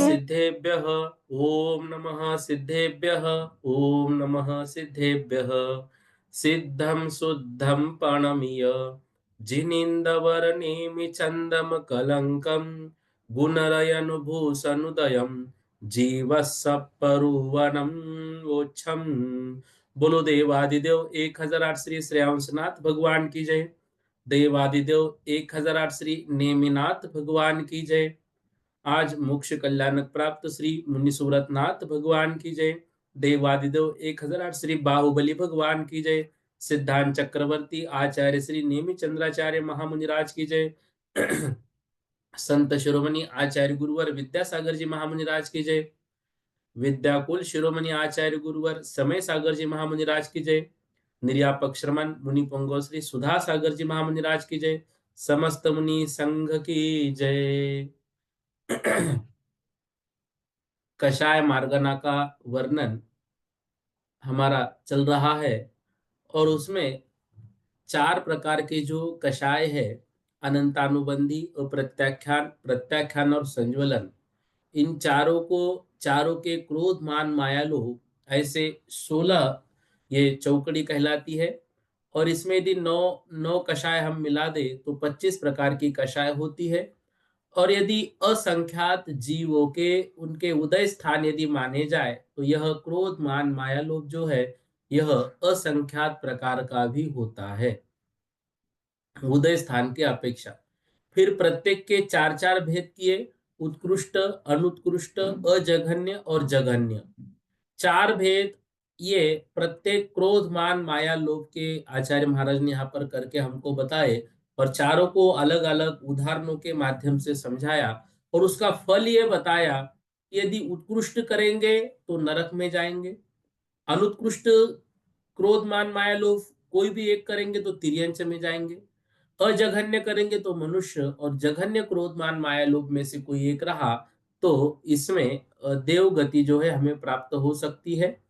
सिद्धेभ्यः ओम नमः सिद्धेभ्यः ओम नमः सिद्धेभ्यः सिद्धं शुद्धं प्रणमीय जिनिंदवरनेमि चंदम कलंकम गुणरयनुभूषणुदयं जीवसपरुवनम वोच्छम। बोलो देवादिदेव 1008 श्री श्रेयांसनाथ भगवान की जय। देवादिदेव 1008 श्री नेमिनाथ भगवान की जय। आज मोक्ष कल्याणक प्राप्त श्री मुनि सुव्रतनाथ भगवान की जय। देवादिदेव 1008 श्री बाहुबली भगवान की जय। सिद्धांत चक्रवर्ती आचार्य श्री नेमि चंद्राचार्य महामुनिराज की जय। संत शिरोमणि आचार्य गुरुवर विद्यासागर जी महामुनिराज की जय। विद्याकुल शिरोमणि आचार्य गुरुवर समय सागर जी महामुनिराज की जय। निर्यापक श्रमण मुनि पुंगव श्री सुधा सागर जी महामुनिराज की जय। समस्त मुनि संघ की जय। कषाय मार्गना का वर्णन हमारा चल रहा है और उसमें 4 प्रकार के जो कषाय है, अनंतानुबंधी और प्रत्याख्यान, प्रत्याख्यान और संज्वलन, इन चारों के क्रोध मान माया लोभ, ऐसे 16 ये चौकड़ी कहलाती है। और इसमें यदि 9 कषाय हम मिला दे तो 25 प्रकार की कषाय होती है। और यदि असंख्यात जीवों के उनके उदय स्थान यदि माने जाए तो यह क्रोध मान माया लोभ जो है, यह असंख्यात प्रकार का भी होता है उदय स्थान के अपेक्षा। फिर प्रत्येक के 4 4 भेद किए, उत्कृष्ट, अनुत्कृष्ट, अजघन्य और जघन्य। 4 भेद ये प्रत्येक क्रोध मान माया लोभ के आचार्य महाराज ने यहाँ पर करके हमको बताए और चारों को अलग अलग उदाहरणों के माध्यम से समझाया। और उसका फल ये बताया कि यदि उत्कृष्ट करेंगे तो नरक में जाएंगे, अनुत्कृष्ट क्रोध मान माया लोभ कोई भी एक करेंगे तो तिर्यंच में जाएंगे, अजघन्य करेंगे तो मनुष्य, और जघन्य क्रोध मान माया लोभ में से कोई एक रहा तो इसमें देव गति जो है हमें प्राप्त हो सकती है।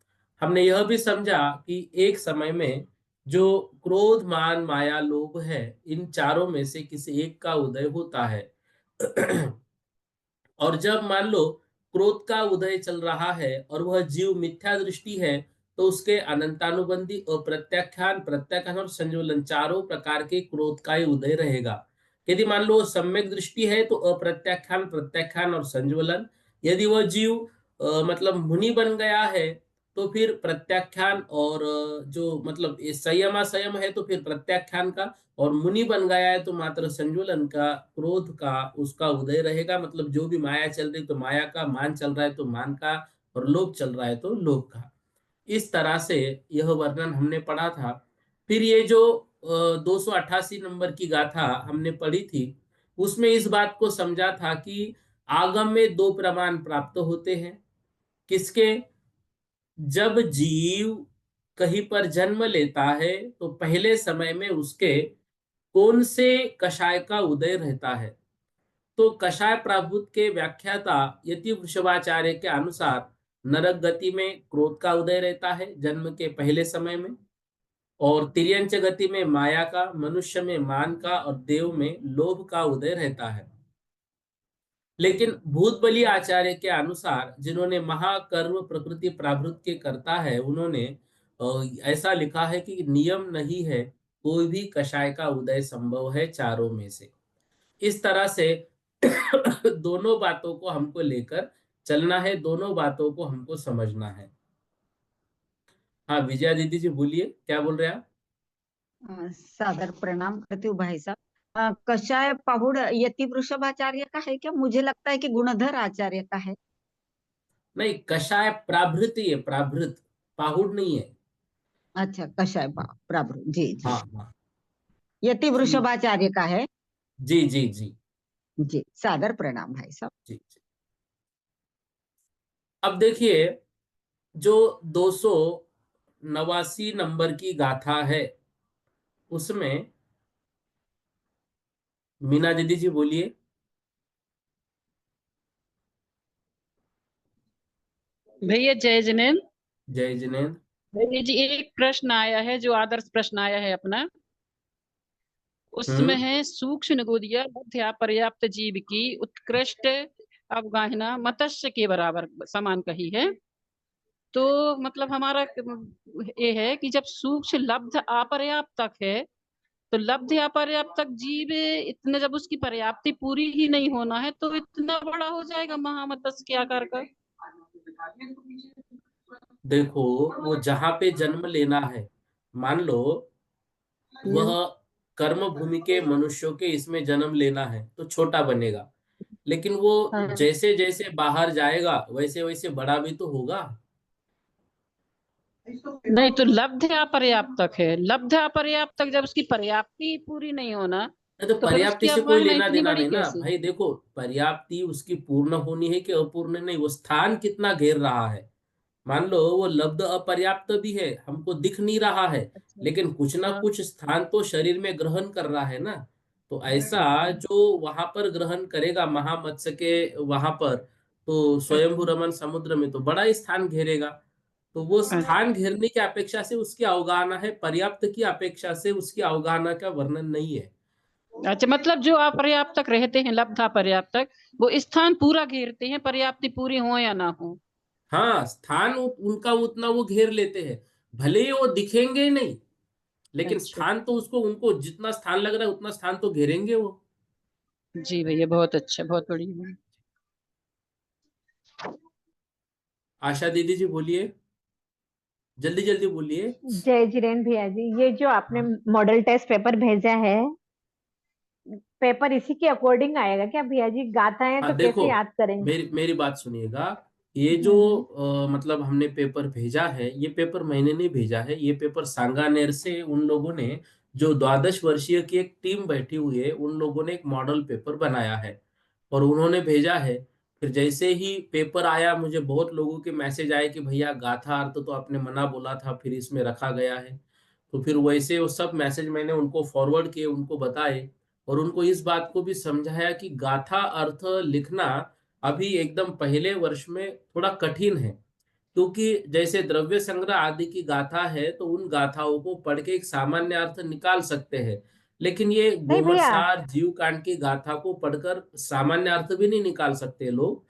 हमने यह भी समझा कि एक समय में जो क्रोध मान माया लोभ है, इन चारों में से किसी एक का उदय होता है। और जब मान लो क्रोध का उदय चल रहा है और वह जीव मिथ्या दृष्टि है, तो उसके अनंतानुबंधी और प्रत्याख्यान, प्रत्याख्यान और संज्वलन, चारों प्रकार के क्रोध का ही उदय रहेगा। यदि मान लो सम्यक दृष्टि है तो अप्रत्याख्यान, प्रत्याख्यान और संज्वलन। यदि वह जीव मतलब मुनि बन गया है तो फिर प्रत्याख्यान, और जो मतलब ये संयमा संयम है तो फिर प्रत्याख्यान का, और मुनि बन गया है तो मात्र संजुलन का, क्रोध का उसका उदय रहेगा। मतलब जो भी माया चल रही तो माया का, मान चल रहा है तो मान का, और लोभ चल रहा है तो लोभ का। इस तरह से यह वर्णन हमने पढ़ा था। फिर ये जो 288 नंबर की गाथा हमने पढ़ी थी, उसमें इस बात को समझा था कि आगम में 2 प्रमाण प्राप्त होते हैं। किसके? जब जीव कहीं पर जन्म लेता है तो पहले समय में उसके कौन से कषाय का उदय रहता है। तो कषाय प्राभुत के व्याख्याता यति वृषभाचार्य के अनुसार नरक गति में क्रोध का उदय रहता है जन्म के पहले समय में, और तिर्यंच गति में माया का, मनुष्य में मान का, और देव में लोभ का उदय रहता है। लेकिन भूत बलि आचार्य के अनुसार, जिन्होंने महाकर्म प्रकृति प्राभृत के करता है, उन्होंने ऐसा लिखा है कि नियम नहीं है, कोई भी कषाय का उदय संभव है चारों में से। इस तरह से दोनों बातों को हमको लेकर चलना है, दोनों बातों को हमको समझना है। हाँ विजया दीदी जी बोलिए, क्या बोल रहे हैं आप? सादर प्रणाम करती हूँ भाई साहब। कषाय पाहुड़ यति वृषभाचार्य का है क्या? मुझे लगता है कि गुणधर आचार्य का है। नहीं, कषाय प्राभृत ही है, प्राभृत, पाहुड़ नहीं है। अच्छा, कषाय प्राभु, जी जी। हाँ हाँ। यति ठीक। वृषभाचार्य का है। जी जी जी जी, सादर प्रणाम भाई साहब। जी जी। अब देखिए, जो 289 नंबर की गाथा है, उसमें मीना दीदी जी बोलिए। भैया जय जिनेन्द्र। जय जिनेन्द्र। भैया जी एक प्रश्न आया है, जो आदर्श प्रश्न आया है अपना। उसमें हम्म। है, सूक्ष्म निगोदिया मध्य पर्याप्त जीव की उत्कृष्ट अवगाहना मत्स्य के बराबर समान कही है। तो मतलब हमारा ये है कि जब सूक्ष्म लब्ध अपर्याप्त तक है, तो लब्ध अपर्याप्त तक जीव इतने, जब उसकी पर्याप्ति पूरी ही नहीं होना है, तो इतना बड़ा हो जाएगा महामत्स्य के आकार का। देखो, वो जहां पे जन्म लेना है, मान लो वह हम्म। कर्म भूमि के मनुष्यों के इसमें जन्म लेना है, तो छोटा बनेगा। लेकिन वो हाँ। जैसे जैसे बाहर जाएगा वैसे वैसे बड़ा भी तो होगा। नहीं, तो लब्ध अपर्याप्त तक है, लब्ध अपर्याप्त तक जब उसकी पर्याप्ति पूरी नहीं होना, नहीं तो तो फिर पर्याप्ति उसकी से कोई अवगाहना लेना इतनी देना बड़ी नहीं ना कैसे? भाई। देखो, पर्याप्ति उसकी पूर्ण होनी है कि अपूर्ण नहीं, वो स्थान कितना घेर रहा है। मान लो वो लब्ध अपर्याप्त भी है, हमको दिख नहीं रहा है, अच्छा। लेकिन कुछ ना हाँ। कुछ स्थान तो शरीर में ग्रहण कर रहा है ना। तो ऐसा जो वहां पर ग्रहण करेगा महामत्स्य के वहां पर, तो स्वयंभू रमन समुद्र में तो बड़ा ही स्थान घेरेगा। तो वो स्थान घेरने की अपेक्षा से उसकी अवगाहना है, पर्याप्त की अपेक्षा से उसकी अवगाहना का वर्णन नहीं है। अच्छा, मतलब जो अपर्याप्त तक रहते हैं, लब्ध अपर्याप्त तक, वो स्थान पूरा घेरते हैं, पर्याप्ति पूरी हो या ना हो। हाँ, स्थान उनका उतना वो घेर लेते हैं। भले ही वो दिखेंगे नहीं, लेकिन अच्छा। स्थान तो उसको, उनको जितना स्थान लग रहा है उतना स्थान तो घेरेंगे वो। जी भैया, बहुत अच्छा, बहुत बढ़िया। आशा दीदी जी बोलिए, जल्दी जल्दी बोलिए। जय जिरेन भैया जी, ये जो आपने हाँ मॉडल टेस्ट पेपर भेजा है, पेपर इसी के अकॉर्डिंग आएगा क्या भैया जी? गाथाएं तो हाँ, देखो, कैसे याद करेंगे? मेरी मेरी बात सुनिएगा। ये जो हम्म। मतलब हमने पेपर भेजा है, ये पेपर मैंने नहीं भेजा है, ये पेपर सांगानेर से उन लोगों ने, जो 12 वर्षीय की एक टीम बैठी हुई है, उन लोगों ने एक मॉडल पेपर बनाया है और उन्होंने भेजा है। फिर जैसे ही पेपर आया, मुझे बहुत लोगों के मैसेज आए कि भैया गाथा अर्थ तो आपने मना बोला था, फिर इसमें रखा गया है। तो फिर वैसे वो सब मैसेज मैंने उनको फॉरवर्ड किए, उनको बताए और उनको इस बात को भी समझाया कि गाथा अर्थ लिखना अभी एकदम पहले वर्ष में थोड़ा कठिन है। क्योंकि जैसे द्रव्य संग्रह आदि की गाथा है, तो उन गाथाओं को पढ़ के एक सामान्य अर्थ निकाल सकते हैं। लेकिन ये नहीं भैया। गोमरसार जीव कांड की गाथा को पढ़कर सामान्य अर्थ भी नहीं निकाल सकते लोग।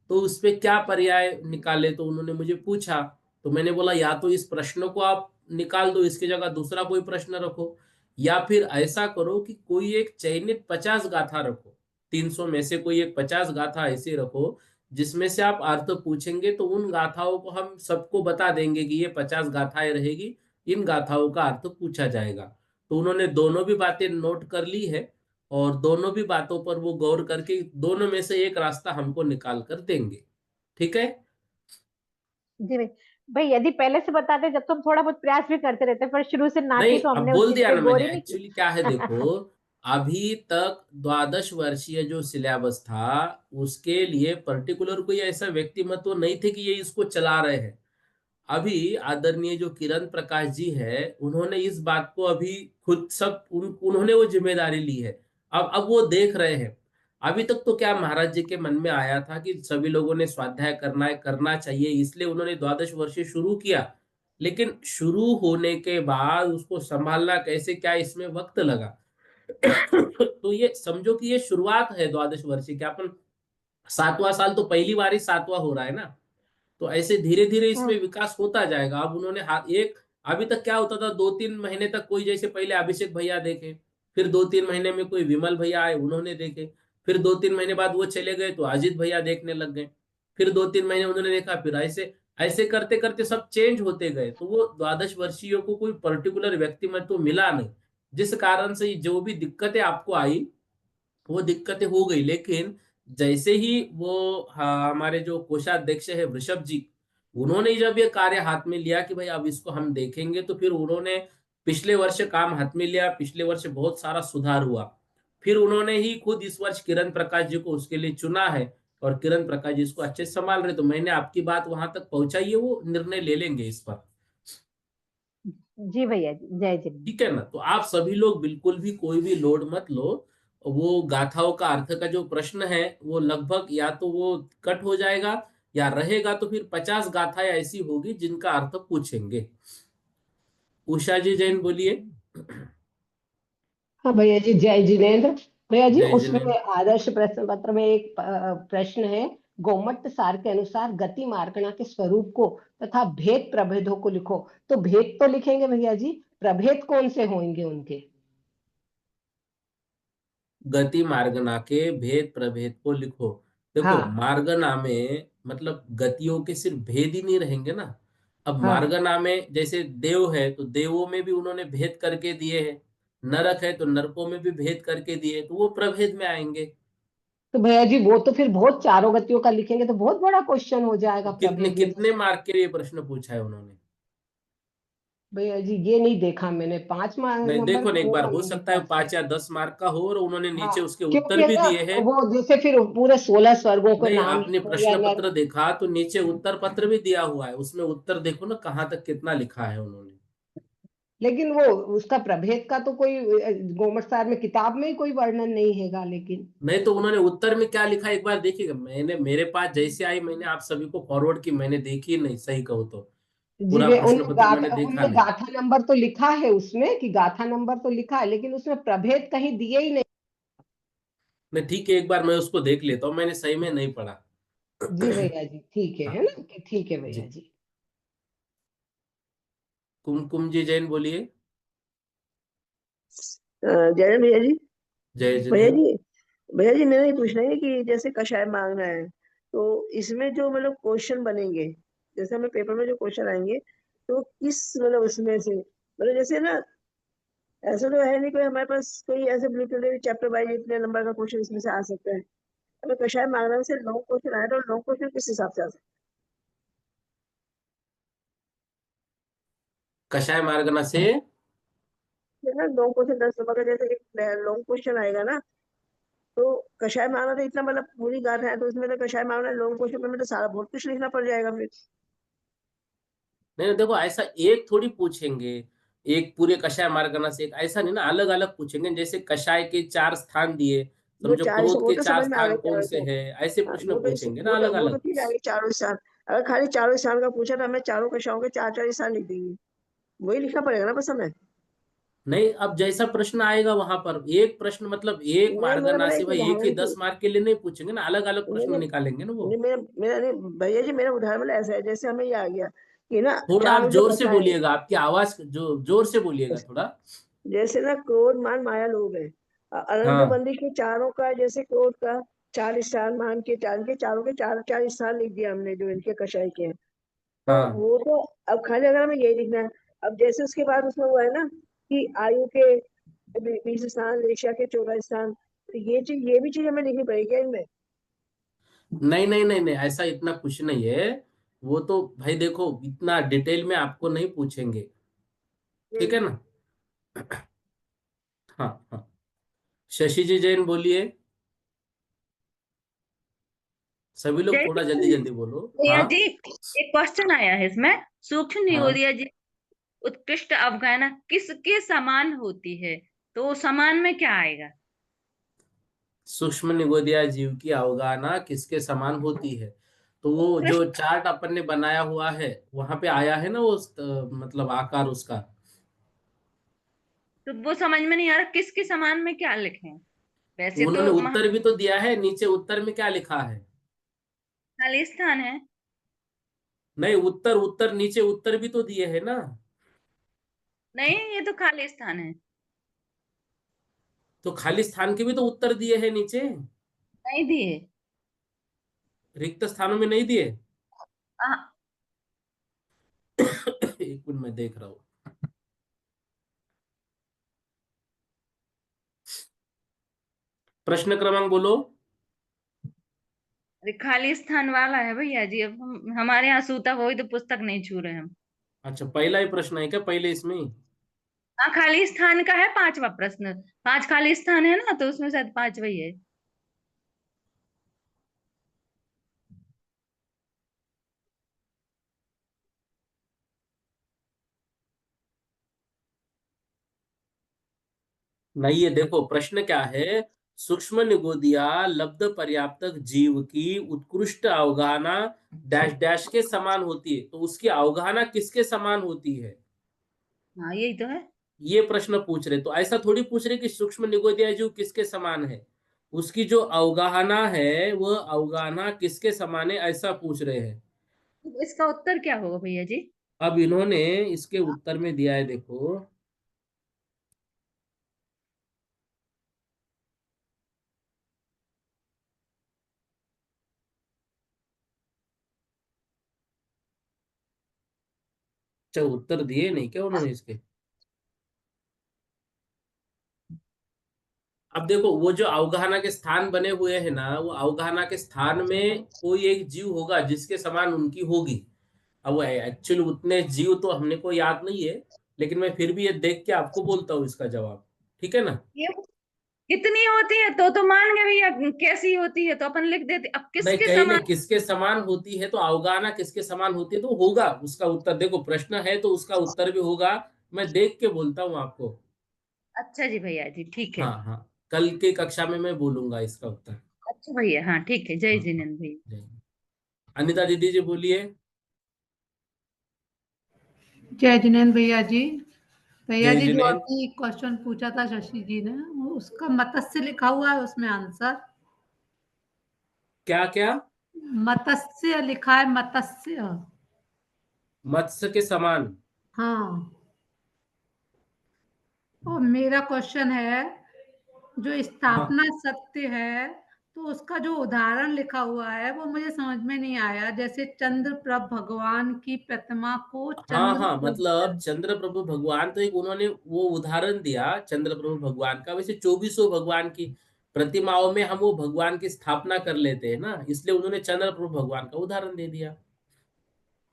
तो उस पे क्या पर्याय निकाले, तो उन्होंने मुझे पूछा। तो मैंने बोला, या तो इस प्रश्न को आप निकाल दो, इसकी जगह दूसरा कोई प्रश्न रखो, या फिर ऐसा करो कि कोई एक चयनित 50 गाथा रखो। 300 में से कोई एक 50 गाथा ऐसी रखो जिसमें से आप अर्थ पूछेंगे, तो उन गाथाओं को हम सबको बता देंगे कि ये 50 गाथाएं रहेगी, इन गाथाओं का अर्थ पूछा जाएगा। तो उन्होंने दोनों भी बातें नोट कर ली है और दोनों भी बातों पर वो गौर करके दोनों में से एक रास्ता हमको निकाल कर देंगे। ठीक है। जी भाई। भाई यदि पहले से बताते, जब तो हम थोड़ा बहुत प्रयास भी करते रहते, पर शुरू से ना नहीं, की तो अब हमने उस बोल चीज दिया पे ना गौर मैंने, ही नहीं एक्चुअली क्या है देखो, की। अभी तक 12 वर्षीय जो सिलेबस था, उसके लिए पर्टिकुलर कोई ऐसा व्यक्तिमत्व नहीं थे कि ये इसको चला रहे हैं। अभी आदरणीय जो किरण प्रकाश जी है, उन्होंने इस बात को अभी खुद सब उन्होंने वो जिम्मेदारी ली है। अब वो देख रहे हैं। अभी तक तो क्या महाराज जी के मन में आया था कि सभी लोगों ने स्वाध्याय करना चाहिए, इसलिए उन्होंने 12 वर्षीय शुरू किया। लेकिन शुरू होने के बाद उसको संभालना कैसे, क्या इसमें वक्त लगा। तो ये समझो कि ये शुरुआत है 12 वर्षीय की। अपन 7वां साल तो पहली बार ही 7वां हो रहा है ना। तो ऐसे धीरे धीरे इसमें हम्म। विकास होता जाएगा। अब उन्होंने एक, अभी तक क्या होता था, 2-3 महीने तक कोई, जैसे पहले अभिषेक भैया देखे, फिर 2-3 महीने में कोई विमल भैया आए, उन्होंने देखे, फिर 2-3 महीने बाद वो चले गए तो अजित भैया देखने लग गए, फिर 2-3 महीने उन्होंने देखा, फिर ऐसे ऐसे करते करते सब चेंज होते गए। तो वो 12 वर्षीयों को कोई पर्टिकुलर व्यक्तिमत्व मिला नहीं, जिस कारण से जो भी दिक्कतें आपको आई वो दिक्कतें हो गई। लेकिन जैसे ही वो, हाँ, हमारे जो कोषाध्यक्ष है वृषभ जी, उन्होंने जब ये कार्य हाथ में लिया कि भाई अब इसको हम देखेंगे, तो फिर उन्होंने पिछले वर्ष काम हाथ में लिया। पिछले वर्ष बहुत सारा सुधार हुआ। फिर उन्होंने ही खुद इस वर्ष किरण प्रकाश जी को उसके लिए चुना है, और किरण प्रकाश जी इसको अच्छे से संभाल रहे। तो मैंने आपकी बात वहां तक पहुंचाई है, वो निर्णय ले लेंगे इस पर। जी भैया जी, जय जिनेन्द्र। ठीक है ना? तो आप सभी लोग बिल्कुल भी कोई भी लोड मत लो। वो गाथाओं का अर्थ का जो प्रश्न है वो लगभग या तो वो कट हो जाएगा, या रहेगा तो फिर 50 गाथाएं ऐसी होगी जिनका अर्थ पूछेंगे। उषा जी जैन बोलिए। हाँ भैया जी, जय जिनेन्द्र। भैया जी, जय उसमें जिनेन्द्र। आदर्श प्रश्न पत्र में एक प्रश्न है, गोमट्ट सार के अनुसार गति मार्गणा के स्वरूप को तथा भेद प्रभेदों को लिखो। तो भेद तो लिखेंगे भैया जी, प्रभेद कौन से होंगे उनके? गति मार्गना के भेद प्रभेद को लिखो। देखो, हाँ मार्गना में मतलब गतियों के सिर्फ भेद ही नहीं रहेंगे ना। अब हाँ। मार्गना में जैसे देव है तो देवों में भी उन्होंने भेद करके दिए हैं, नरक है तो नरकों में भी भेद करके दिए, तो वो प्रभेद में आएंगे। तो भैया जी, वो तो फिर बहुत चारों गतियों का लिखेंगे तो बहुत बड़ा क्वेश्चन हो जाएगा कितने प्रभेद में। कितने मार्क के लिए प्रश्न पूछा है उन्होंने? भैया जी, ये नहीं देखा मैंने, 5 नहीं, नंबर देखो का ना एक बार, होगा हो मेरे सकता है हिसाब से। 5 या 10 मार्क का हो, और उन्होंने हाँ, नीचे उसके क्योंकि उत्तर है भी ना, दिए हैं। वो जैसे फिर पूरे 16 स्वर्गों को नहीं, नाम आपने लिखो या प्रश्न नर। पत्र देखा तो नीचे उत्तर पत्र भी दिया हुआ है, उसमें उत्तर देखो ना कहाँ तक कितना लिखा है उन्होंने। लेकिन वो उसका प्रभेद का तो कोई गोमट सार में किताब में ही कोई वर्णन नहीं हैगा, लेकिन नहीं तो उन्होंने उत्तर में क्या लिखा एक बार देखिएगा। मैंने, मेरे पास जैसे आई मैंने आप सभी को फॉरवर्ड की, मैंने देखी नहीं, सही कहूँ तो जी पूरा वे प्रश्न पत्र मैंने देखा उनने नहीं। गाथा नंबर तो लिखा है उसमें, कि गाथा नंबर तो लिखा है, लेकिन उसमें प्रभेद कहीं दिए ही नहीं। नहीं ठीक है, एक बार मैं उसको देख लेता हूँ, मैंने सही में नहीं पढ़ा। जी भैया जी, ठीक है हाँ ना, कि ठीक है भैया जी। जी। कुमकुम जी जैन बोलिए। जय भैया जी। जय भैया जिनेन्द्र। जी, भैया जी मेरा ये पूछना है कि जैसे कषाय मांगना है, तो इसमें जो मतलब क्वेश्चन बनेंगे, जैसे हमें पेपर में जो क्वेश्चन आएंगे, तो किस मतलब उसमें से मतलब जैसे ना, ऐसा तो है नहीं कोई हमारे पास कोई ऐसे ब्लूटूथ चैप्टर वाइज इतने नंबर का क्वेश्चन इसमें से आ सकता है। अगर कषाय मांगना में से लॉन्ग क्वेश्चन आए तो लॉन्ग क्वेश्चन किस हिसाब से आ सकता कषाय मार्गना से। है ना? लॉन्ग क्वेश्चन 10 नंबर का जैसे एक लॉन्ग क्वेश्चन आएगा ना, तो कषाय मांगना तो इतना मतलब पूरी गाथा है, तो उसमें तो कषाय मांगना लॉन्ग क्वेश्चन में तो सारा बहुत कुछ लिखना पड़ जाएगा फिर। नहीं देखो, ऐसा एक थोड़ी पूछेंगे, एक पूरे कषाय मार्गना से एक ऐसा नहीं ना, अलग अलग पूछेंगे। जैसे कषाय के 4 स्थान दिए, वो समझो चार क्रोध वो के तो 4 समझ में आ स्थान गए कौन चारों से स्थान। है, ऐसे हाँ, प्रश्न पूछेंगे ना वो तो अलग वो तो अलग। ठीक है, चारों स्थान। अगर खाली चारों स्थान का पूछा तो हमें चारों कक्षाओं के 4 4 स्थान लिख देंगे, वही लिखना पड़ेगा ना बस हमें। नहीं, अब जैसा प्रश्न आएगा वहां पर एक प्रश्न, मतलब एक नहीं, मेरा मार्गना मतलब से एक भाई एक ही उदाहरण थी। 10 मार्क के लिए नहीं पूछेंगे ना, अलग अलग नहीं प्रश्न नहीं निकालेंगे ना वो। नहीं, मेरा मेरा नहीं भैया जी, मेरा उदाहरण मतलब ऐसा है, जैसे हमें ये आ गया कि ना थोड़ा आप चारों जो जोर से कक्षाएं हैं, बोलिएगा, आपकी आवाज जो जोर से बोलिएगा थोड़ा। जैसे ना क्रोध मान माया लोभ है, अनंत हाँ बंदी के चारों का, जैसे क्रोध का 4 स्थान, मान के चारों के 4 4 स्थान लिख दिया हमने जो इनके कषाय के हैं। तो हाँ। वो तो अब खाली अगर हमें यही लिखना है। अब जैसे उसके बाद उसमें हुआ है ना कि आयु के 20 स्थान, रेशा के 14 स्थान, तो ये चीज, ये भी चीज हमें लिखनी पड़ेगी क्या इनमें? नहीं नहीं नहीं नहीं, ऐसा इतना कुछ नहीं है। वो तो भाई देखो, इतना डिटेल में आपको नहीं पूछेंगे। ठीक है हम्म। ना? हाँ हाँ। शशि जी जैन बोलिए। सभी लोग जय थोड़ा जल्दी श्री जल्दी बोलो। भैया हाँ जी, एक क्वेश्चन आया है इसमें। सूक्ष्म हाँ। निगोदिया जी, उत्कृष्ट अवगाहना किसके समान होती है? तो समान में क्या आएगा? सूक्ष्म निगोदिया जीव की अवगाहना किसके समान होती है? तो वो जो उत्कृष्ट। चार्ट अपन ने बनाया हुआ है वहां पे आया है ना वो मतलब आकार उसका। तो वो समझ में नहीं आ रहा किसके समान में क्या लिखें। वैसे उन्होंने तो उत्तर भी तो दिया है, नीचे उत्तर में क्या लिखा है? खालिस्तान है। नहीं, उत्तर उत्तर नीचे उत्तर भी तो दिए है ना। नहीं, ये तो खालिस्तान है। तो खाली स्थान के भी तो उत्तर दिए हैं नीचे। नहीं दिए। रिक्त स्थानों में नहीं दिए। हाँ, एक मिनट मैं देख रहा हूँ। प्रश्न क्रमांक बोलो। अरे खालिस्तान वाला है भैया जी। अब हमारे यहाँ सूता हुई तो पुस्तक नहीं छू रहे हम। अच्छा, पहला ही प्रश्न है क्या पहले इसमें? हाँ, खाली स्थान का है 5वां प्रश्न। 5 खाली स्थान है ना, तो उसमें शायद 5वां ही है। नहीं, ये देखो प्रश्न क्या है। सूक्ष्म निगोदिया लब्ध पर्याप्तक जीव की उत्कृष्ट अवगाहना डैश डैश के समान होती है, तो उसकी अवगाहना किसके समान होती है, हाँ, यही तो है। ये प्रश्न पूछ रहे। तो ऐसा थोड़ी पूछ रहे कि सूक्ष्म निगोदिया जीव किसके समान है, उसकी जो अवगाहना है वह अवगाहना किसके समान है, ऐसा पूछ रहे हैं। तो इसका उत्तर क्या होगा भैया जी? अब इन्होंने इसके उत्तर में दिया है, देखो। अच्छा, उत्तर दिए नहीं क्या उन्होंने इसके? अब देखो, वो जो अवगाहना के स्थान बने हुए हैं ना, वो अवगाहना के स्थान में कोई एक जीव होगा जिसके समान उनकी होगी। अब वो एक्चुअली उतने जीव तो हमने को याद नहीं है, लेकिन मैं फिर भी ये देख के आपको बोलता हूँ इसका जवाब। ठीक है ना? ये कितनी होती है तो मान गए भैया, कैसी होती है तो अपन लिख देते। अब नहीं, किसके कहीं समान? नहीं, किसके समान होती है तो अवगाहना किसके समान होती है तो होगा उसका उत्तर। देखो प्रश्न है तो उसका उत्तर भी होगा। मैं देख के बोलता हूँ आपको। अच्छा जी भैया जी, ठीक है। हाँ हाँ, कल की कक्षा में मैं बोलूंगा इसका उत्तर। अच्छा भैया, हाँ ठीक है। जय हाँ हाँ, जिनेन्द्र भैया। जय। अनिता दीदी जी बोलिए। जय जिनेन्द्र भैया जी। भैया जय जी, जो जिनेन्द्र। अभी क्वेश्चन पूछा था शशि जी ने, वो उसका मत्स्य लिखा हुआ है उसमें आंसर। क्या क्या? मत्स्य लिखा है, मत्स्य। मत्स्य के समान। हाँ। और मेरा क्वेश्चन है, जो हाँ स्थापना सत्य है, तो उसका जो उदाहरण लिखा हुआ है वो मुझे समझ में नहीं आया। जैसे चंद्रप्रभ भगवान की प्रतिमा को हाँ हाँ, चंद्रप्रभ। मतलब चंद्र प्रभु भगवान, तो एक उन्होंने वो उदाहरण दिया चंद्र प्रभु भगवान का। वैसे 2400 भगवान की प्रतिमाओं में हम वो भगवान की स्थापना कर लेते हैं ना, इसलिए उन्होंने चंद्र प्रभु भगवान का उदाहरण दे दिया।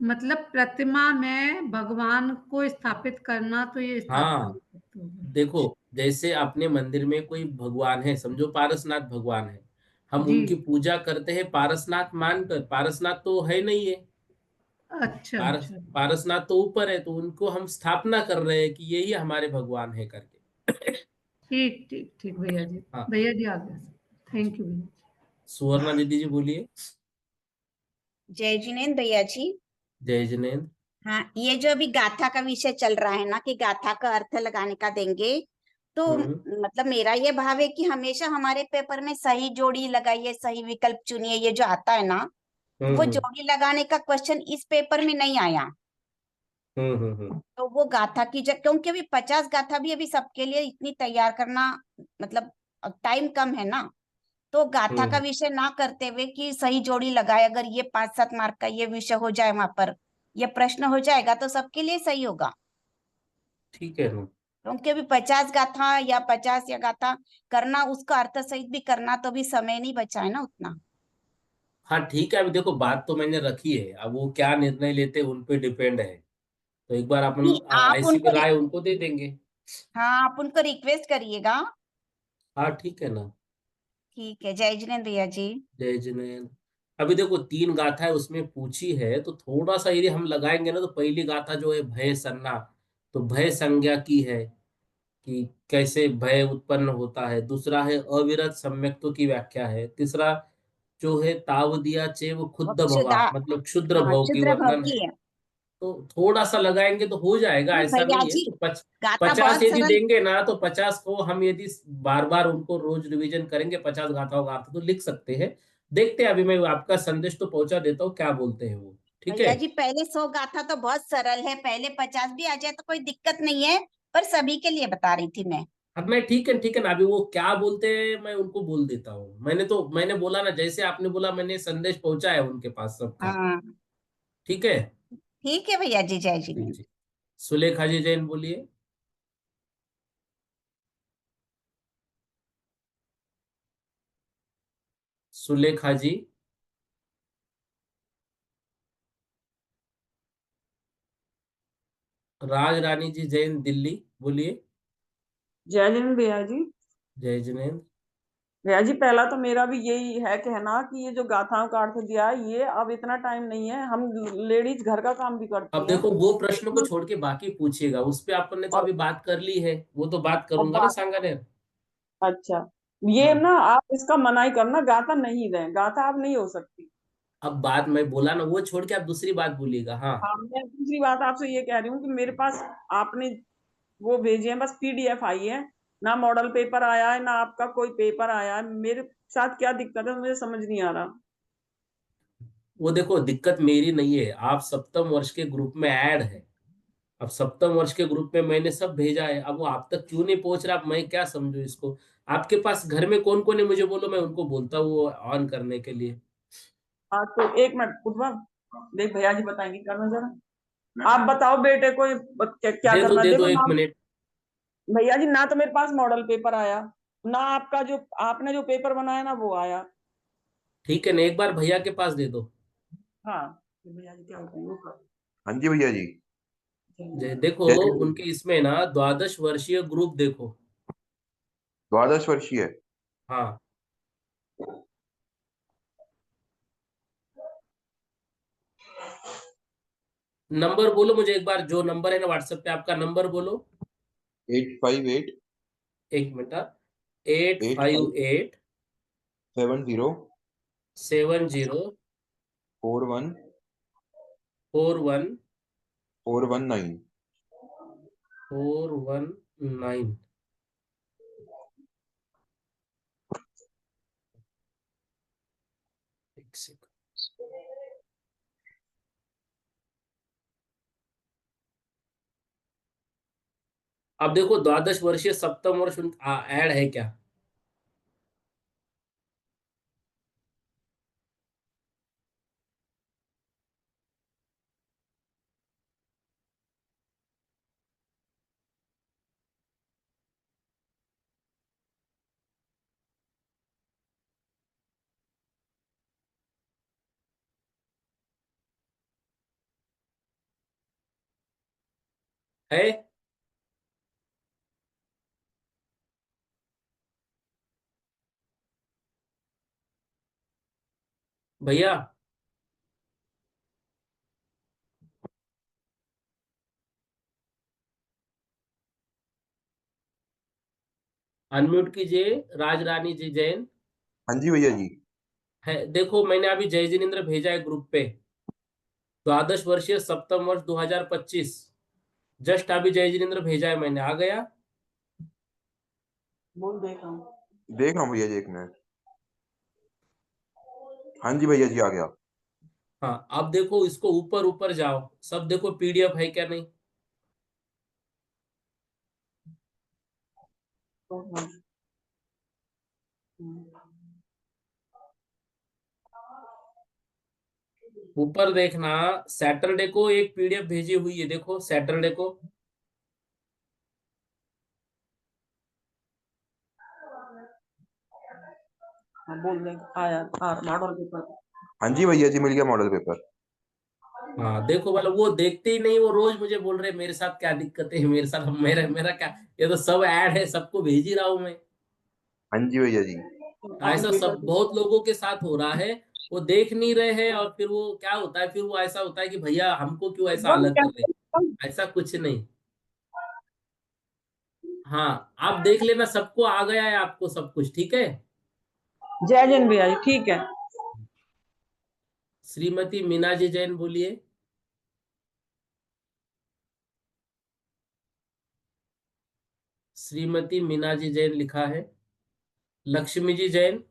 मतलब प्रतिमा में भगवान को स्थापित करना, तो ये स्थापना हाँ, सत्य होगा। देखो, जैसे अपने मंदिर में कोई भगवान है, समझो पारसनाथ भगवान है, हम जी। उनकी पूजा करते हैं पारसनाथ मानकर। पारसनाथ तो है नहीं है, अच्छा अच्छा। पारसनाथ तो ऊपर है, तो उनको हम स्थापना कर रहे हैं कि यही हमारे भगवान है करके। ठीक ठीक ठीक भैया जी। हाँ, भैया जी आ गए। थैंक यू भैया। सुवर्णा दीदी जी बोलिए। जय जिनेन्द्र भैया जी। जय जिनेन्द्र। हाँ, ये जो अभी गाथा का विषय चल रहा है ना, कि गाथा का अर्थ लगाने का देंगे, तो हम्म मतलब मेरा ये भाव है कि हमेशा हमारे पेपर में सही जोड़ी लगाइए, सही विकल्प चुनिए, ये जो आता है ना, वो हम्म जोड़ी लगाने का क्वेश्चन इस पेपर में नहीं आया। हम्म। तो वो गाथा की क्योंकि अभी 50 गाथा भी अभी सबके लिए इतनी तैयार करना, मतलब टाइम कम है ना। तो गाथा का हम्म, विषय ना करते हुए कि सही जोड़ी लगाए, अगर ये 5-7 मार्क का ये विषय हो जाए, वहां पर ये प्रश्न हो जाएगा तो सबके लिए सही होगा। ठीक है ना। क्योंकि अभी 50 गाथा या 50 या गाथा करना, उसका अर्थ सहित भी करना, तो भी समय नहीं बचा है ना उतना। हाँ ठीक है, अभी देखो बात तो मैंने रखी है, अब वो क्या निर्णय लेते हैं उन पे डिपेंड है। तो एक बार अपन नहीं, आप ऐसी भी उनको राय उनको दे देंगे। हाँ, आप उनको रिक्वेस्ट करिएगा। हाँ ठीक है ना। ठीक है, जय जिनेन्द्र भैया जी। जय जिनेन्द्र। अभी देखो 3 गाथाएं उसमें पूछी है, तो थोड़ा सा यदि हम लगाएंगे ना, तो पहली गाथा जो है भय सन्ना, तो भय संज्ञा की है कि कैसे भय उत्पन्न होता है। दूसरा है अविरत सम्यक्त्व की व्याख्या है। तीसरा जो है ताव दिया चेव वो खुद्द भवा, क्षुदा मतलब क्षुद्र हाँ, भव की क्षुद्र भव वर्णन है। की है। तो थोड़ा सा लगाएंगे तो हो जाएगा, नहीं ऐसा भैया नहीं है। जी, तो गाथा 50 बहुत यदि सरल। देंगे ना, तो 50 को हम यदि बार बार उनको रोज रिवीजन करेंगे, 50 गाथाओं का अर्थ तो लिख सकते हैं। देखते हैं, अभी मैं आपका संदेश तो पहुंचा देता हूँ, क्या बोलते हैं वो। ठीक है। भैया जी, पहले 100 गाथा तो बहुत सरल है, पहले 50 भी आ जाए तो कोई दिक्कत नहीं है। पर सभी के लिए बता रही थी मैं। अब मैं ठीक है ना, अभी वो क्या बोलते हैं मैं उनको बोल देता हूँ। मैंने बोला ना, जैसे आपने बोला मैंने संदेश पहुंचाया उनके पास सबका। हाँ, ठीक है। ठीक है भैया जी, जय जी जिनेन्द्र। जी। सुलेखा जी जैन बोलिए। सुलेखा जी। राज रानी जी जैन, दिल्ली, बोलिए। जय जिनेंद्र भैया जी। जय जिनेंद्र। भैया जी, पहला तो मेरा भी यही है कहना कि ये जो गाथाओं का अर्थ दिया है, ये अब इतना टाइम नहीं है, हम लेडीज घर का काम भी अब करती हैं। देखो वो प्रश्न को छोड़ के बाकी पूछिएगा, उस पे अपन ने तो और अभी बात कर ली है, वो तो बात और करूंगा ना बात, सांगानेर। अच्छा, ये हाँ, ना आप इसका मनाही करना, गाथा नहीं दें, गाथा अब नहीं हो सकती। अब बात मैं बोला ना, वो छोड़ के आप दूसरी बात बोलिएगा। हाँ, हाँ, मैं दूसरी बात आपसे ये कह रही हूँ कि मेरे पास आपने वो भेजे हैं, बस पीडीएफ आई है, ना मॉडल पेपर आया है, ना आपका कोई पेपर आया है। मेरे साथ क्या दिक्कत है मुझे समझ नहीं आ रहा। वो देखो दिक्कत मेरी नहीं है, आप सप्तम वर्ष के ग्रुप में ऐड है। अब सप्तम वर्ष के ग्रुप में मैंने सब भेजा है, अब वो आप तक क्यों नहीं पहुंच रहा, अब मैं क्या समझू इसको। आपके पास घर में कौन कौन है मुझे बोलो, मैं उनको बोलता हूँ वो ऑन करने के लिए। हाँ, तो एक मिनट उठवा, देख भैया जी बताएंगे, करना जरा, आप बताओ बेटे को क्या क्या दे दो करना है। दे दो, देखो एक ना मिनट। भैया जी, ना तो मेरे पास मॉडल पेपर आया, ना आपका जो आपने जो पेपर बनाया ना वो आया। ठीक है ना, एक बार भैया के पास दे दो। हाँ, तो भैया जी क्या होता है वो हाँ जी भैया जी। देखो जय जय उनके इसमें ना 12 वर्षीय ग्रुप देखो। 12 वर्षीय। हाँ, नंबर बोलो मुझे एक बार, जो नंबर है ना व्हाट्सएप पे, आपका नंबर बोलो। 858 एक मिनट, 858 70 70 41 41 419। 419। एक सेकंड। अब देखो 12 वर्षीय सप्तम वर्ष ऐड है क्या। है भैया, अनम्यूट कीजिए। राज रानी जी जैन हाँ जी भैया जी। है, देखो मैंने अभी जय जिनेन्द्र भेजा है ग्रुप पे। 12 वर्षीय सप्तम वर्ष 2025, जस्ट अभी जय जिनेन्द्र भेजा है मैंने, आ गया। बोल देख रहा हूँ। देख रहा हूँ भैया जी, एक मिनट। हाँ जी भैया जी, आ गया। हाँ, अब देखो इसको ऊपर ऊपर जाओ, सब देखो पीडीएफ है क्या नहीं। तो हाँ। ऊपर देखना, सैटरडे को एक पीडीएफ भेजी हुई है, देखो सैटरडे को। हाँ, बोल दे, आया मॉडल पेपर। हाँ जी भैया जी, मिल गया मॉडल पेपर। हाँ देखो, मतलब वो देखते ही नहीं, वो रोज मुझे बोल रहे मेरे साथ क्या दिक्कत है, मेरे साथ मेरा मेरा क्या, ये तो सब ऐड है, सबको भेज ही रहा हूं मैं। हाँ जी भैया जी। ऐसा कंप्यूटर सब बहुत लोगों के साथ हो रहा है, वो देख नहीं रहे हैं, और फिर वो क्या होता है, फिर वो ऐसा होता है कि भैया हमको क्यों ऐसा अलग कर रहे हैं। ऐसा कुछ नहीं। हाँ, आप देख लेना, सबको आ गया है आपको सब कुछ, ठीक है। जय जैन भैया जी, ठीक है। श्रीमती मीना जी जैन बोलिए। श्रीमती मीना जी जैन लिखा है। लक्ष्मी जी जैन।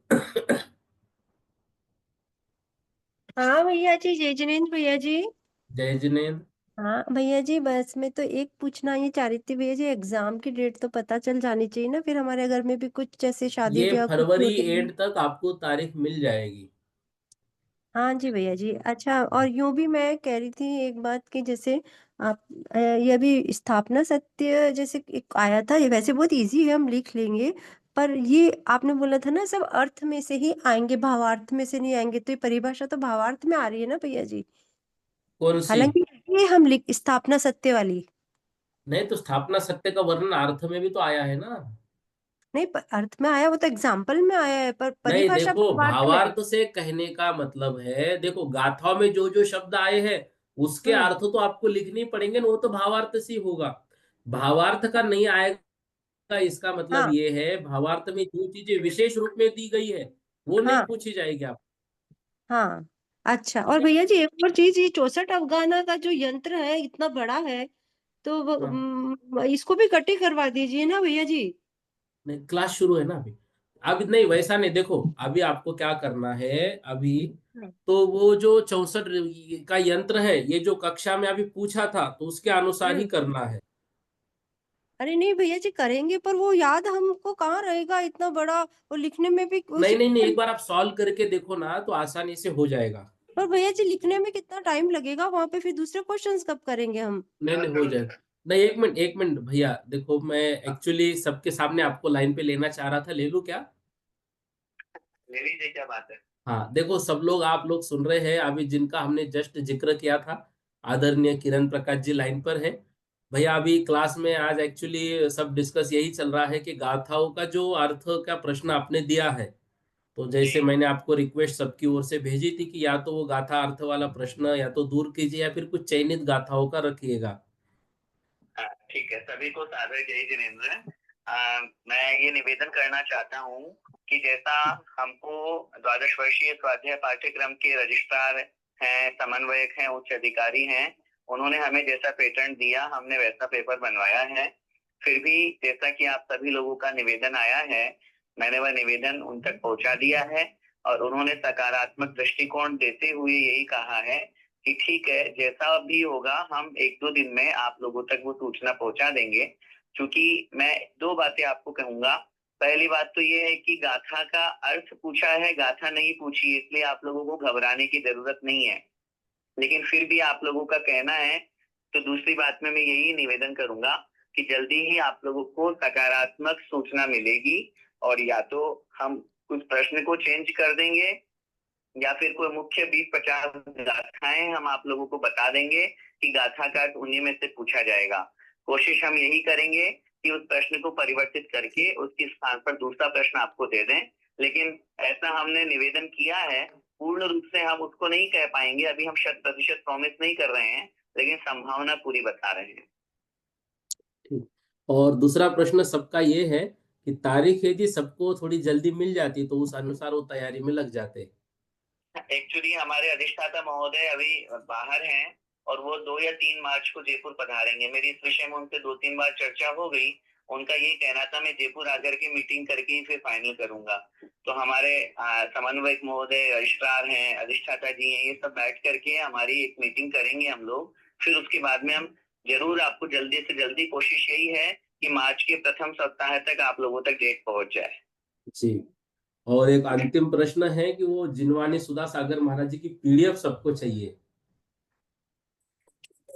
हाँ भैया जी, जय जिनेन्द्र भैया जी। जय जिनेन्द्र। हाँ भैया जी, बस मैं तो एक पूछना ये चाह रही थी भैया जी, एग्जाम की डेट तो पता चल जानी चाहिए ना, फिर हमारे घर में भी कुछ जैसे शादी ये ब्याह कुछ फरवरी होते हैं। एंड तक आपको तारीख मिल जाएगी। हाँ जी भैया जी। अच्छा, और यूं भी मैं कह रही थी एक बात कि जैसे आप ये अभी स्थापना सत्य जैसे एक आया था, ये वैसे बहुत इजी है, हम लिख लेंगे। पर ये आपने बोला था ना सब अर्थ में से ही आएंगे, भावार्थ में से नहीं आएंगे, तो ये परिभाषा तो भावार्थ में आ रही है ना भैया जी। कौन सी। हालांकि ये हम लिख स्थापना सत्य वाली नहीं तो स्थापना सत्य का वर्णन अर्थ में भी तो आया है ना। नहीं, अर्थ में आया, वो तो एग्जाम्पल में आया है, पर नहीं परिभाषा देखो, भावार्थ में। भावार्थ से कहने का मतलब है, देखो गाथाओं में जो जो शब्द आए हैं उसके हम्म। अर्थ तो आपको लिखने ही पड़ेंगे ना, वो तो भावार्थ से ही होगा। भावार्थ का नहीं आएगा, इसका मतलब हाँ ये है भावार्थ में जो चीजें विशेष रूप में दी गई है वो नहीं हाँ पूछी जाएगी आप। हाँ। अच्छा, ठीक और है। भैया जी एक और चीज, ये 64 अफगाना का जो यंत्र है इतना बड़ा है, तो हाँ। इसको भी कटी करवा दीजिए ना भैया जी। नहीं, क्लास शुरू है ना अभी। अभी नहीं, वैसा नहीं, देखो अभी आपको क्या करना है अभी। हम्म। तो वो जो 64 का यंत्र है, ये जो कक्षा में अभी पूछा था तो उसके अनुसार ही हम्म। करना है। अरे नहीं भैया जी, करेंगे, पर वो याद हमको कहाँ रहेगा इतना बड़ा, वो लिखने में भी नहीं उसी। नहीं नहीं, एक बार आप सॉल्व करके देखो ना तो आसानी से हो जाएगा। पर भैया जी लिखने में कितना टाइम लगेगा वहां पे, फिर दूसरे क्वेश्चंस कब करेंगे हम? नहीं नहीं, हो जाएगा। नहीं, एक मिनट भैया, देखो मैं एक्चुअली सबके सामने आपको लाइन पे लेना चाह रहा था, ले लूं क्या? ले लीजिए, क्या बात है। हाँ देखो, सब लोग आप लोग सुन रहे हैं अभी, जिनका हमने जस्ट जिक्र किया था, आदरणीय किरण प्रकाश जी लाइन पर है। भैया अभी क्लास में आज एक्चुअली सब डिस्कस यही चल रहा है कि गाथाओं का जो अर्थ का प्रश्न आपने दिया है, तो जैसे मैंने आपको रिक्वेस्ट सबकी ओर से भेजी थी कि या तो वो गाथा अर्थ वाला प्रश्न या तो दूर कीजिए या फिर कुछ चयनित गाथाओं का रखिएगा। हाँ, ठीक है, सभी को सादर जय जिनेंद्र। मैं ये निवेदन करना चाहता हूँ कि जैसा हमको द्वादश वर्षीय स्वाध्याय पाठ्यक्रम के रजिस्ट्रार हैं, समन्वयक हैं, उच्च अधिकारी हैं, उन्होंने हमें जैसा पैटर्न दिया हमने वैसा पेपर बनवाया है। फिर भी जैसा कि आप सभी लोगों का निवेदन आया है, मैंने वह निवेदन उन तक पहुंचा दिया है और उन्होंने सकारात्मक दृष्टिकोण देते हुए यही कहा है कि ठीक है, जैसा भी होगा हम 1-2 दिन में आप लोगों तक वो सूचना पहुंचा देंगे। क्योंकि मैं 2 बातें आपको कहूंगा। पहली बात तो ये है कि गाथा का अर्थ पूछा है, गाथा नहीं पूछी, इसलिए आप लोगों को घबराने की जरूरत नहीं है। लेकिन फिर भी आप लोगों का कहना है, तो दूसरी बात में मैं यही निवेदन करूंगा कि जल्दी ही आप लोगों को सकारात्मक सूचना मिलेगी और या तो हम कुछ प्रश्न को चेंज कर देंगे या फिर कोई मुख्य 20-50 गाथाएं हम आप लोगों को बता देंगे कि गाथा का उन्हीं में से पूछा जाएगा। कोशिश हम यही करेंगे कि उस प्रश्न को परिवर्तित करके उसके स्थान पर दूसरा प्रश्न आपको दे दें। लेकिन ऐसा हमने निवेदन किया है, पूर्ण रूप से हम उसको नहीं कह पाएंगे, अभी हम 100% प्रॉमिस नहीं कर रहे हैं, लेकिन संभावना पूरी बता रहे हैं। ठीक। और दूसरा प्रश्न सबका ये है कि तारीख यदि सबको थोड़ी जल्दी मिल जाती तो उस अनुसार वो तैयारी में लग जाते। एक्चुअली हमारे अधिष्ठाता महोदय अभी बाहर हैं और वो 2 या 3 मार्च को जयपुर पधारेंगे। मेरी इस विषय में उनसे 2-3 बार चर्चा हो गई। उनका ये कहना था मैं जयपुर आकर के मीटिंग करके ही फिर फाइनल करूंगा। तो हमारे समन्वयक महोदय, रजिस्ट्रार हैं, अधिष्ठाता जी हैं, ये सब बैठ करके हमारी एक मीटिंग करेंगे हम लोग। फिर उसके बाद में हम जरूर आपको जल्दी से जल्दी, कोशिश यही है कि मार्च के प्रथम सप्ताह तक आप लोगों तक डेट पहुंच जाए। जी। और एक अंतिम प्रश्न है कि वो जिनवानी सुधा सागर महाराज जी की पीडीएफ सबको चाहिए।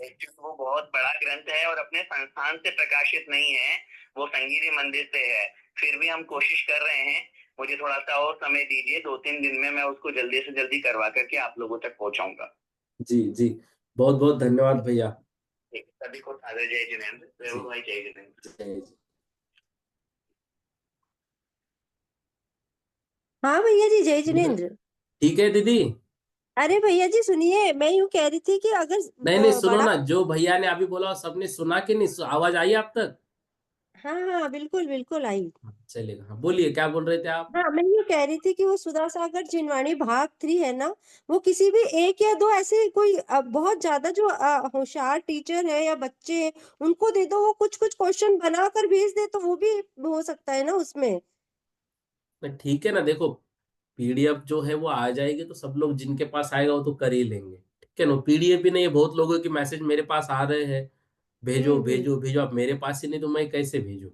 एक्चुअली वो बहुत बड़ा ग्रंथ है और अपने संस्थान से प्रकाशित नहीं है, वो संगीरी मंदिर से है। फिर भी हम कोशिश कर रहे हैं, मुझे थोड़ा सा और समय दीजिए, 2-3 दिन में मैं उसको जल्दी से जल्दी करवा करके आप लोगों तक पहुंचाऊंगा। जी जी, बहुत बहुत धन्यवाद भैया। सभी को सादर जय जिनेंद्र। वैभव भाई जय जिनेंद्र। जय जी। हाँ भैया जी, जय जिनेंद्र। ठीक है दीदी। अरे भैया जी सुनिए, मैं यूं कह रही थी कि अगर नहीं सुनो बड़ा। ना, जो भैया ने अभी बोला सबने सुना कि नहीं, आवाज आई आप तक? हाँ हाँ, बिल्कुल बिल्कुल आई। चलेगा, हाँ बोलिए, क्या बोल रहे थे आप? हाँ, मैं यूं कह रही थी कि वो सुधा सागर जिनवाणी भाग 3 है ना, वो किसी भी 1 या 2 ऐसे कोई बहुत ज्यादा जो होशियार टीचर है या बच्चे हैं, उनको दे दो, वो कुछ कुछ क्वेश्चन बना कर भेज दे, तो वो भी हो सकता है ना उसमें। ठीक है ना, देखो पीडीएफ जो है वो आ जाएगी तो सब लोग जिनके पास आएगा वो तो कर ही लेंगे। ठीक है ना, पीडीएफ भी नहीं है, बहुत लोगों के मैसेज मेरे पास आ रहे हैं, भेजो भेजो भेजो। अब मेरे पास ही नहीं तो मैं कैसे भेजूं?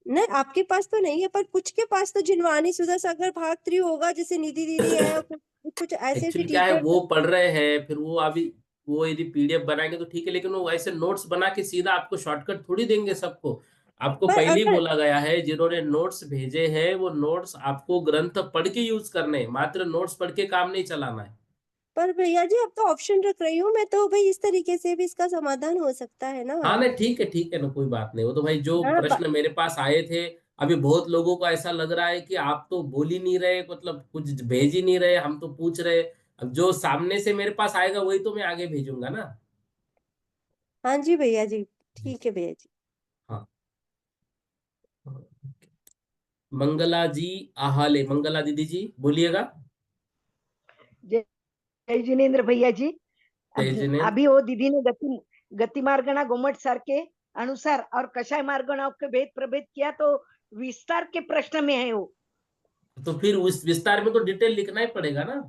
नहीं, आपके पास तो नहीं है, पर कुछ के पास तो जिनवानी सुधा सागर भाग 3 होगा, जैसे निधि दीदी है और कुछ ऐसे ऐसे एक्चुअली क्या है, टीचर। वो पढ़ रहे हैं, फिर वो अभी वो यदि पीडीएफ बनाएंगे तो ठीक है, लेकिन वो ऐसे नोट्स बना के सीधा आपको शॉर्टकट थोड़ी देंगे सबको। आपको पर पहले ही अगर बोला गया है, जिन्होंने नोट्स भेजे हैं वो नोट्स आपको ग्रंथ पढ़ के यूज करने हैं, मात्र नोट्स पढ़ के काम नहीं चलाना है। पर भैया जी अब तो ऑप्शन रख रही हूँ मैं, तो भाई इस तरीके से भी इसका समाधान हो सकता है ना। हाँ नहीं ठीक है ना, कोई बात नहीं। वो तो भाई जो हाँ प्रश्न मेरे पास आए थे, अभी बहुत लोगों को ऐसा लग रहा है कि आप तो बोल ही नहीं रहे, मतलब कुछ भेज ही नहीं रहे, हम तो पूछ रहे। अब जो सामने से मेरे पास आएगा वही तो मैं आगे भेजूंगा ना। हाँ जी भैया जी, ठीक है भैया जी। हाँ, मंगला जी आहाले, मंगला दीदी जी बोलिएगा। जय जय जिनेन्द्र भैया जी। जय जिनेन्द्र। अभी वो दीदी ने गति मार्गणा गोमट सर के अनुसार और कषाय मार्गणाओं के भेद प्रभेद किया, तो विस्तार के प्रश्न में है वो। तो फिर उस विस्तार में तो डिटेल लिखना ही पड़ेगा ना।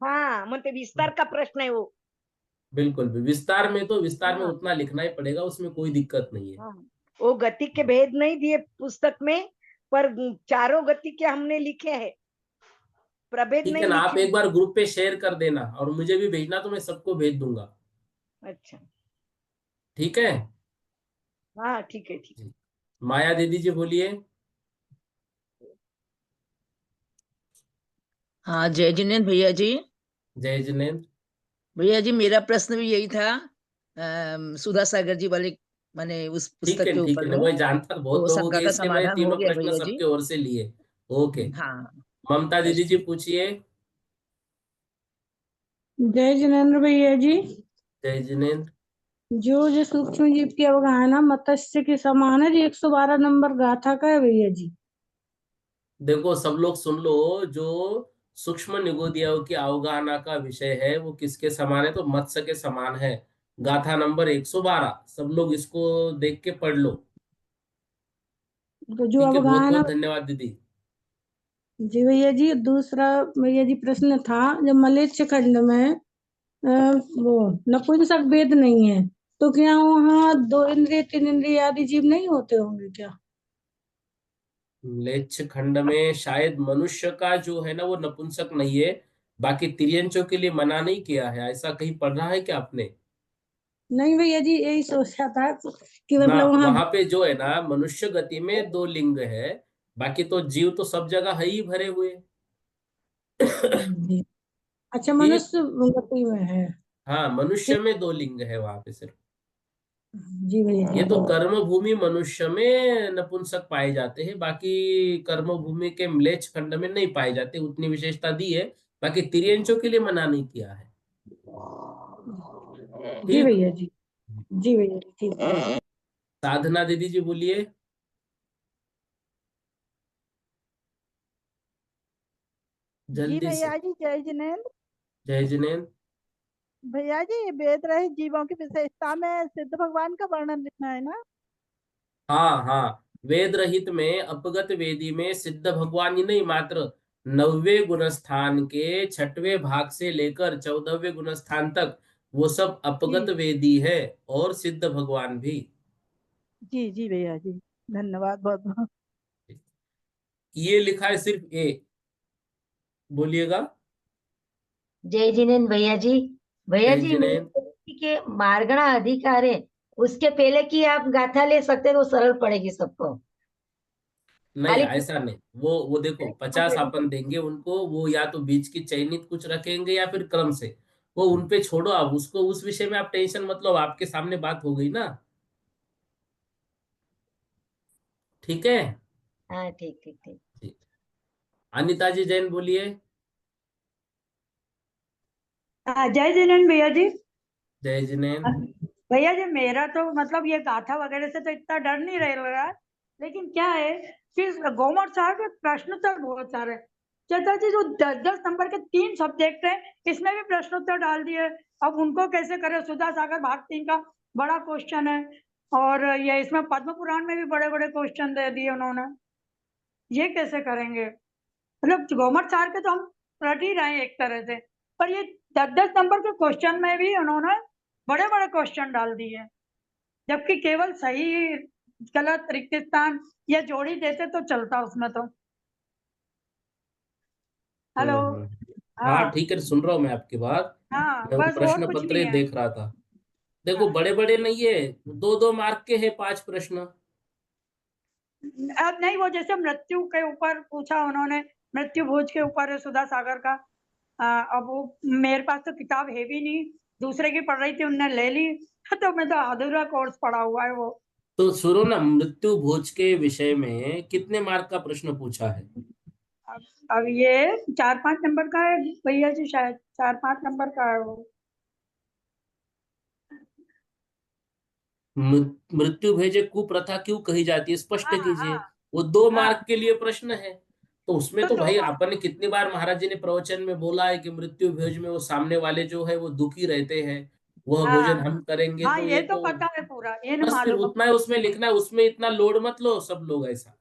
हाँ म्हणते विस्तार का प्रश्न है वो। बिल्कुल भी विस्तार में हाँ उतना लिखना ही पड़ेगा, उसमें कोई दिक्कत नहीं है। हाँ, वो गति के भेद नहीं दिए पुस्तक में, पर चारों गति के हमने लिखे हैं, प्रभेद ठीक है नहीं ना, आप लिखे। एक बार ग्रुप पे शेयर कर देना और मुझे भी भेजना, तो मैं सबको भेज दूंगा। अच्छा ठीक है। हाँ ठीक है ठीक है। माया दीदी जी बोलिए। हाँ जय जिनेन्द्र भैया जी। जय जिनेन्द्र भैया जी मेरा प्रश्न भी यही था, सुधा सागर जी वाले, माने उस पुस्तक के ठीक ऊपर है ना, में। वही जानता बहुत तो लोगों शंका के, का इसलिए मैंने समाधान हो तीनों गया प्रश्न भैया जी। सबके ओर से लिए। ओके। हाँ ममता दीदी जी पूछिए। जय जिनेन्द्र भैया जी। जय जिनेन्द्र। जो सूक्ष्म जीव की अवगाहना मत्स्य के समान है, 112 नंबर गाथा का है भैया जी। देखो सब लोग सुन लो, जो सूक्ष्म निगोदियाओं की अवगाहना का विषय है वो किसके समान है, तो मत्स्य के समान है। गाथा नंबर 112, सब लोग इसको देख के पढ़ लो। तो जो ठीक है, बहुत अवगाहना, बहुत धन्यवाद दीदी। जी भैया जी, दूसरा भैया जी प्रश्न था, जब मलेच्छ खंड में वो नपुंसक वेद नहीं है, तो क्या वहाँ 2 इंद्रिय 3 इंद्रिय आदि जीव नहीं होते होंगे क्या? लेच्छ खंड में शायद मनुष्य का जो है ना वो नपुंसक नहीं है, बाकी तिर्यंचों के लिए मना नहीं किया है, ऐसा कहीं पढ़ा है क्या आपने? नहीं भैया जी, यही सोचा था कि ना, मतलब वहाँ। वहां पे जो है ना मनुष्य गति में 2 लिंग है, बाकी तो जीव तो सब जगह है ही भरे हुए। जी। अच्छा, ठीक। मनुष्य गति में है। हाँ, मनुष्य में 2 लिंग है वहां पे सिर्फ। जी भैया ये जी। तो कर्म भूमि मनुष्य में नपुंसक पाए जाते हैं, बाकी कर्म भूमि के म्लेच्छ खंड में नहीं पाए जाते, उतनी विशेषता दी है। बाकी तिर्यंचों के लिए मना नहीं किया है। जी ठीक। भैया जी। जी भैया जी, ठीक है। साधना दीदी जी बोलिए। जी जल्दी से। भैया जी, जय जिनेन्द्र। जय जिनेन्द्र। भैया जी, वेद रहित जीवों की विशेषता में सिद्ध भगवान का वर्णन लिखना है ना? हाँ हाँ, वेद रहित में अपगत वेदी में सिद्ध भगवान ही नहीं, मात्र 9वें गुणस्थान के 6वें भाग से लेकर 14वें गुणस्थान तक वो सब अपगत जी वेदी है, और सिद्ध भगवान भी। जी जी भैया जी, धन्यवाद बहुत बहुत। ये लिखा है सिर्फ ए। बोलिएगा। जय जिनेन्द्र भैया जी। भैया जय जी जिनेन्द्र। मेरे के मार्गणा अधिकार है, उसके पहले की आप गाथा ले सकते हैं तो सरल पड़ेगी सबको। नहीं खाली ऐसा नहीं, वो देखो 50 अपन देंगे उनको, वो या तो बीच की चयनित कुछ रखेंगे या फिर क्रम से, वो उन पे छोड़ो। आप उसको उस विषय में आप टेंशन मत लो, आपके सामने बात हो गई ना। ठीक है। हाँ ठीक ठीक ठीक। ठीक। अनिता जी जैन बोलिए। जय जिनेन्द्र भैया जी। जय जिनेन्द्र। भैया जी मेरा तो मतलब ये गाथा वगैरह से तो इतना डर नहीं रहा, लेकिन क्या है कि गवर्नमेंट साहब के प्रश्नोत्तर बहुत सारे, चेता जी जो 10-10 नंबर के 3 सब्जेक्ट है, इसमें भी प्रश्नोत्तर डाल दिए। अब उनको कैसे करें? सुधा सागर भाग 3 का बड़ा क्वेश्चन है, और ये इसमें पद्म पुराण में भी बड़े बड़े क्वेश्चन दे दिए उन्होंने। ये कैसे करेंगे? मतलब गवर्नमेंट साहब के तो हम रट ही रहे हैं एक तरह से, पर ये 10-10 नंबर के क्वेश्चन में भी उन्होंने बड़े बड़े क्वेश्चन डाल दिए, जबकि केवल सही गलत रिक्त स्थान या जोड़ी देते तो चलता उसमें तो। हेलो। हाँ हाँ ठीक है, सुन रहा हूँ मैं आपकी बात। हाँ, मैं वो बस और प्रश्न कुछ पत्र नहीं ही है। देख रहा था। देखो बड़े बड़े नहीं है, 2-2 मार्क के है 5 प्रश्न। अब नहीं, वो जैसे मृत्यु के ऊपर पूछा उन्होंने, मृत्यु भोज के ऊपर है सुधा सागर का, अब वो मेरे पास तो किताब है भी नहीं, दूसरे की पढ़ रही थी, उनने ले ली तो मैं तो अधूरा कोर्स पढ़ा हुआ है वो। तो सुनो ना, मृत्यु भोज के विषय में कितने मार्क का प्रश्न पूछा है? अब ये 4-5 नंबर का है भैया जी, शायद 4-5 नंबर का है वो। मृत्यु भेजे कुप्रथा क्यों कही जाती है, स्पष्ट कीजिए। वो 2 मार्क के लिए प्रश्न है। तो उसमें तो भाई अपन ने कितनी बार महाराज जी ने प्रवचन में बोला है कि मृत्यु भेज में वो सामने वाले जो है वो दुखी रहते हैं, वह भोजन हम करेंगे। हाँ तो ये ये तो तो पता है पूरा, ये ना बस फिर मालूम। उतना है उसमें लिखना है, उसमें इतना लोड मत लो सब लोग ऐसा।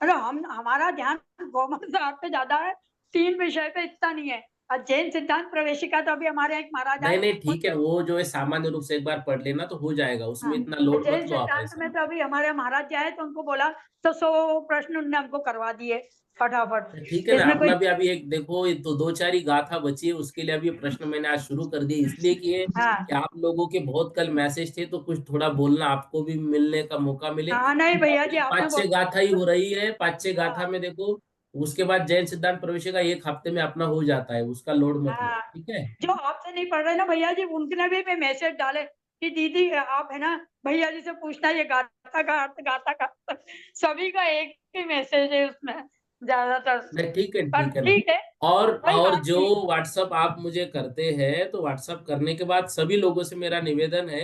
अरे हमारा ध्यान गौमत साहब पे ज्यादा है, 3 विषय पे इतना नहीं है। और जैन सिद्धांत प्रवेशिका तो अभी हमारे एक महाराज नहीं आए, नहीं ठीक है, वो जो है सामान्य रूप से एक बार पढ़ लेना तो हो जाएगा, उसमें इतना लोड जैन मत लो आप सिद्धांत ऐसा। में तो अभी हमारे महाराज जी आए तो उनको बोला तो 100 प्रश्न उनने हमको करवा दिए फटाफट। ठीक है ना, इसमें कोई अपना भी अभी एक देखो, ये तो 2-4 ही गाथा बची है, उसके लिए अभी ये प्रश्न मैंने आज शुरू कर दिए, इसलिए किए कि आप लोगों के बहुत कल मैसेज थे, तो कुछ थोड़ा बोलना आपको भी मिलने का मौका मिले। हाँ नहीं भैया जी, आपने 5-6 गाथा ही हो रही है, 5-6 गाथा में देखो, उसके बाद जैन सिद्धांत प्रवेश का 1 हफ्ते में अपना हो जाता है, उसका लोड मत लो, हाँ, ठीक है। जो आपसे नहीं पढ़ रहे ना भैया जी, उनके भी मैं मैसेज डाले कि दीदी आप है ना भैया जी से पूछना ये गाथा का अर्थ, गाथा का सभी का एक ही मैसेज है उसमें ज्यादातर। नहीं ठीक है, पर ठीक है ना। ठीक है, और कोई और बात जो नहीं। व्हाट्सअप आप मुझे करते हैं, तो व्हाट्सअप करने के बाद सभी लोगों से मेरा निवेदन है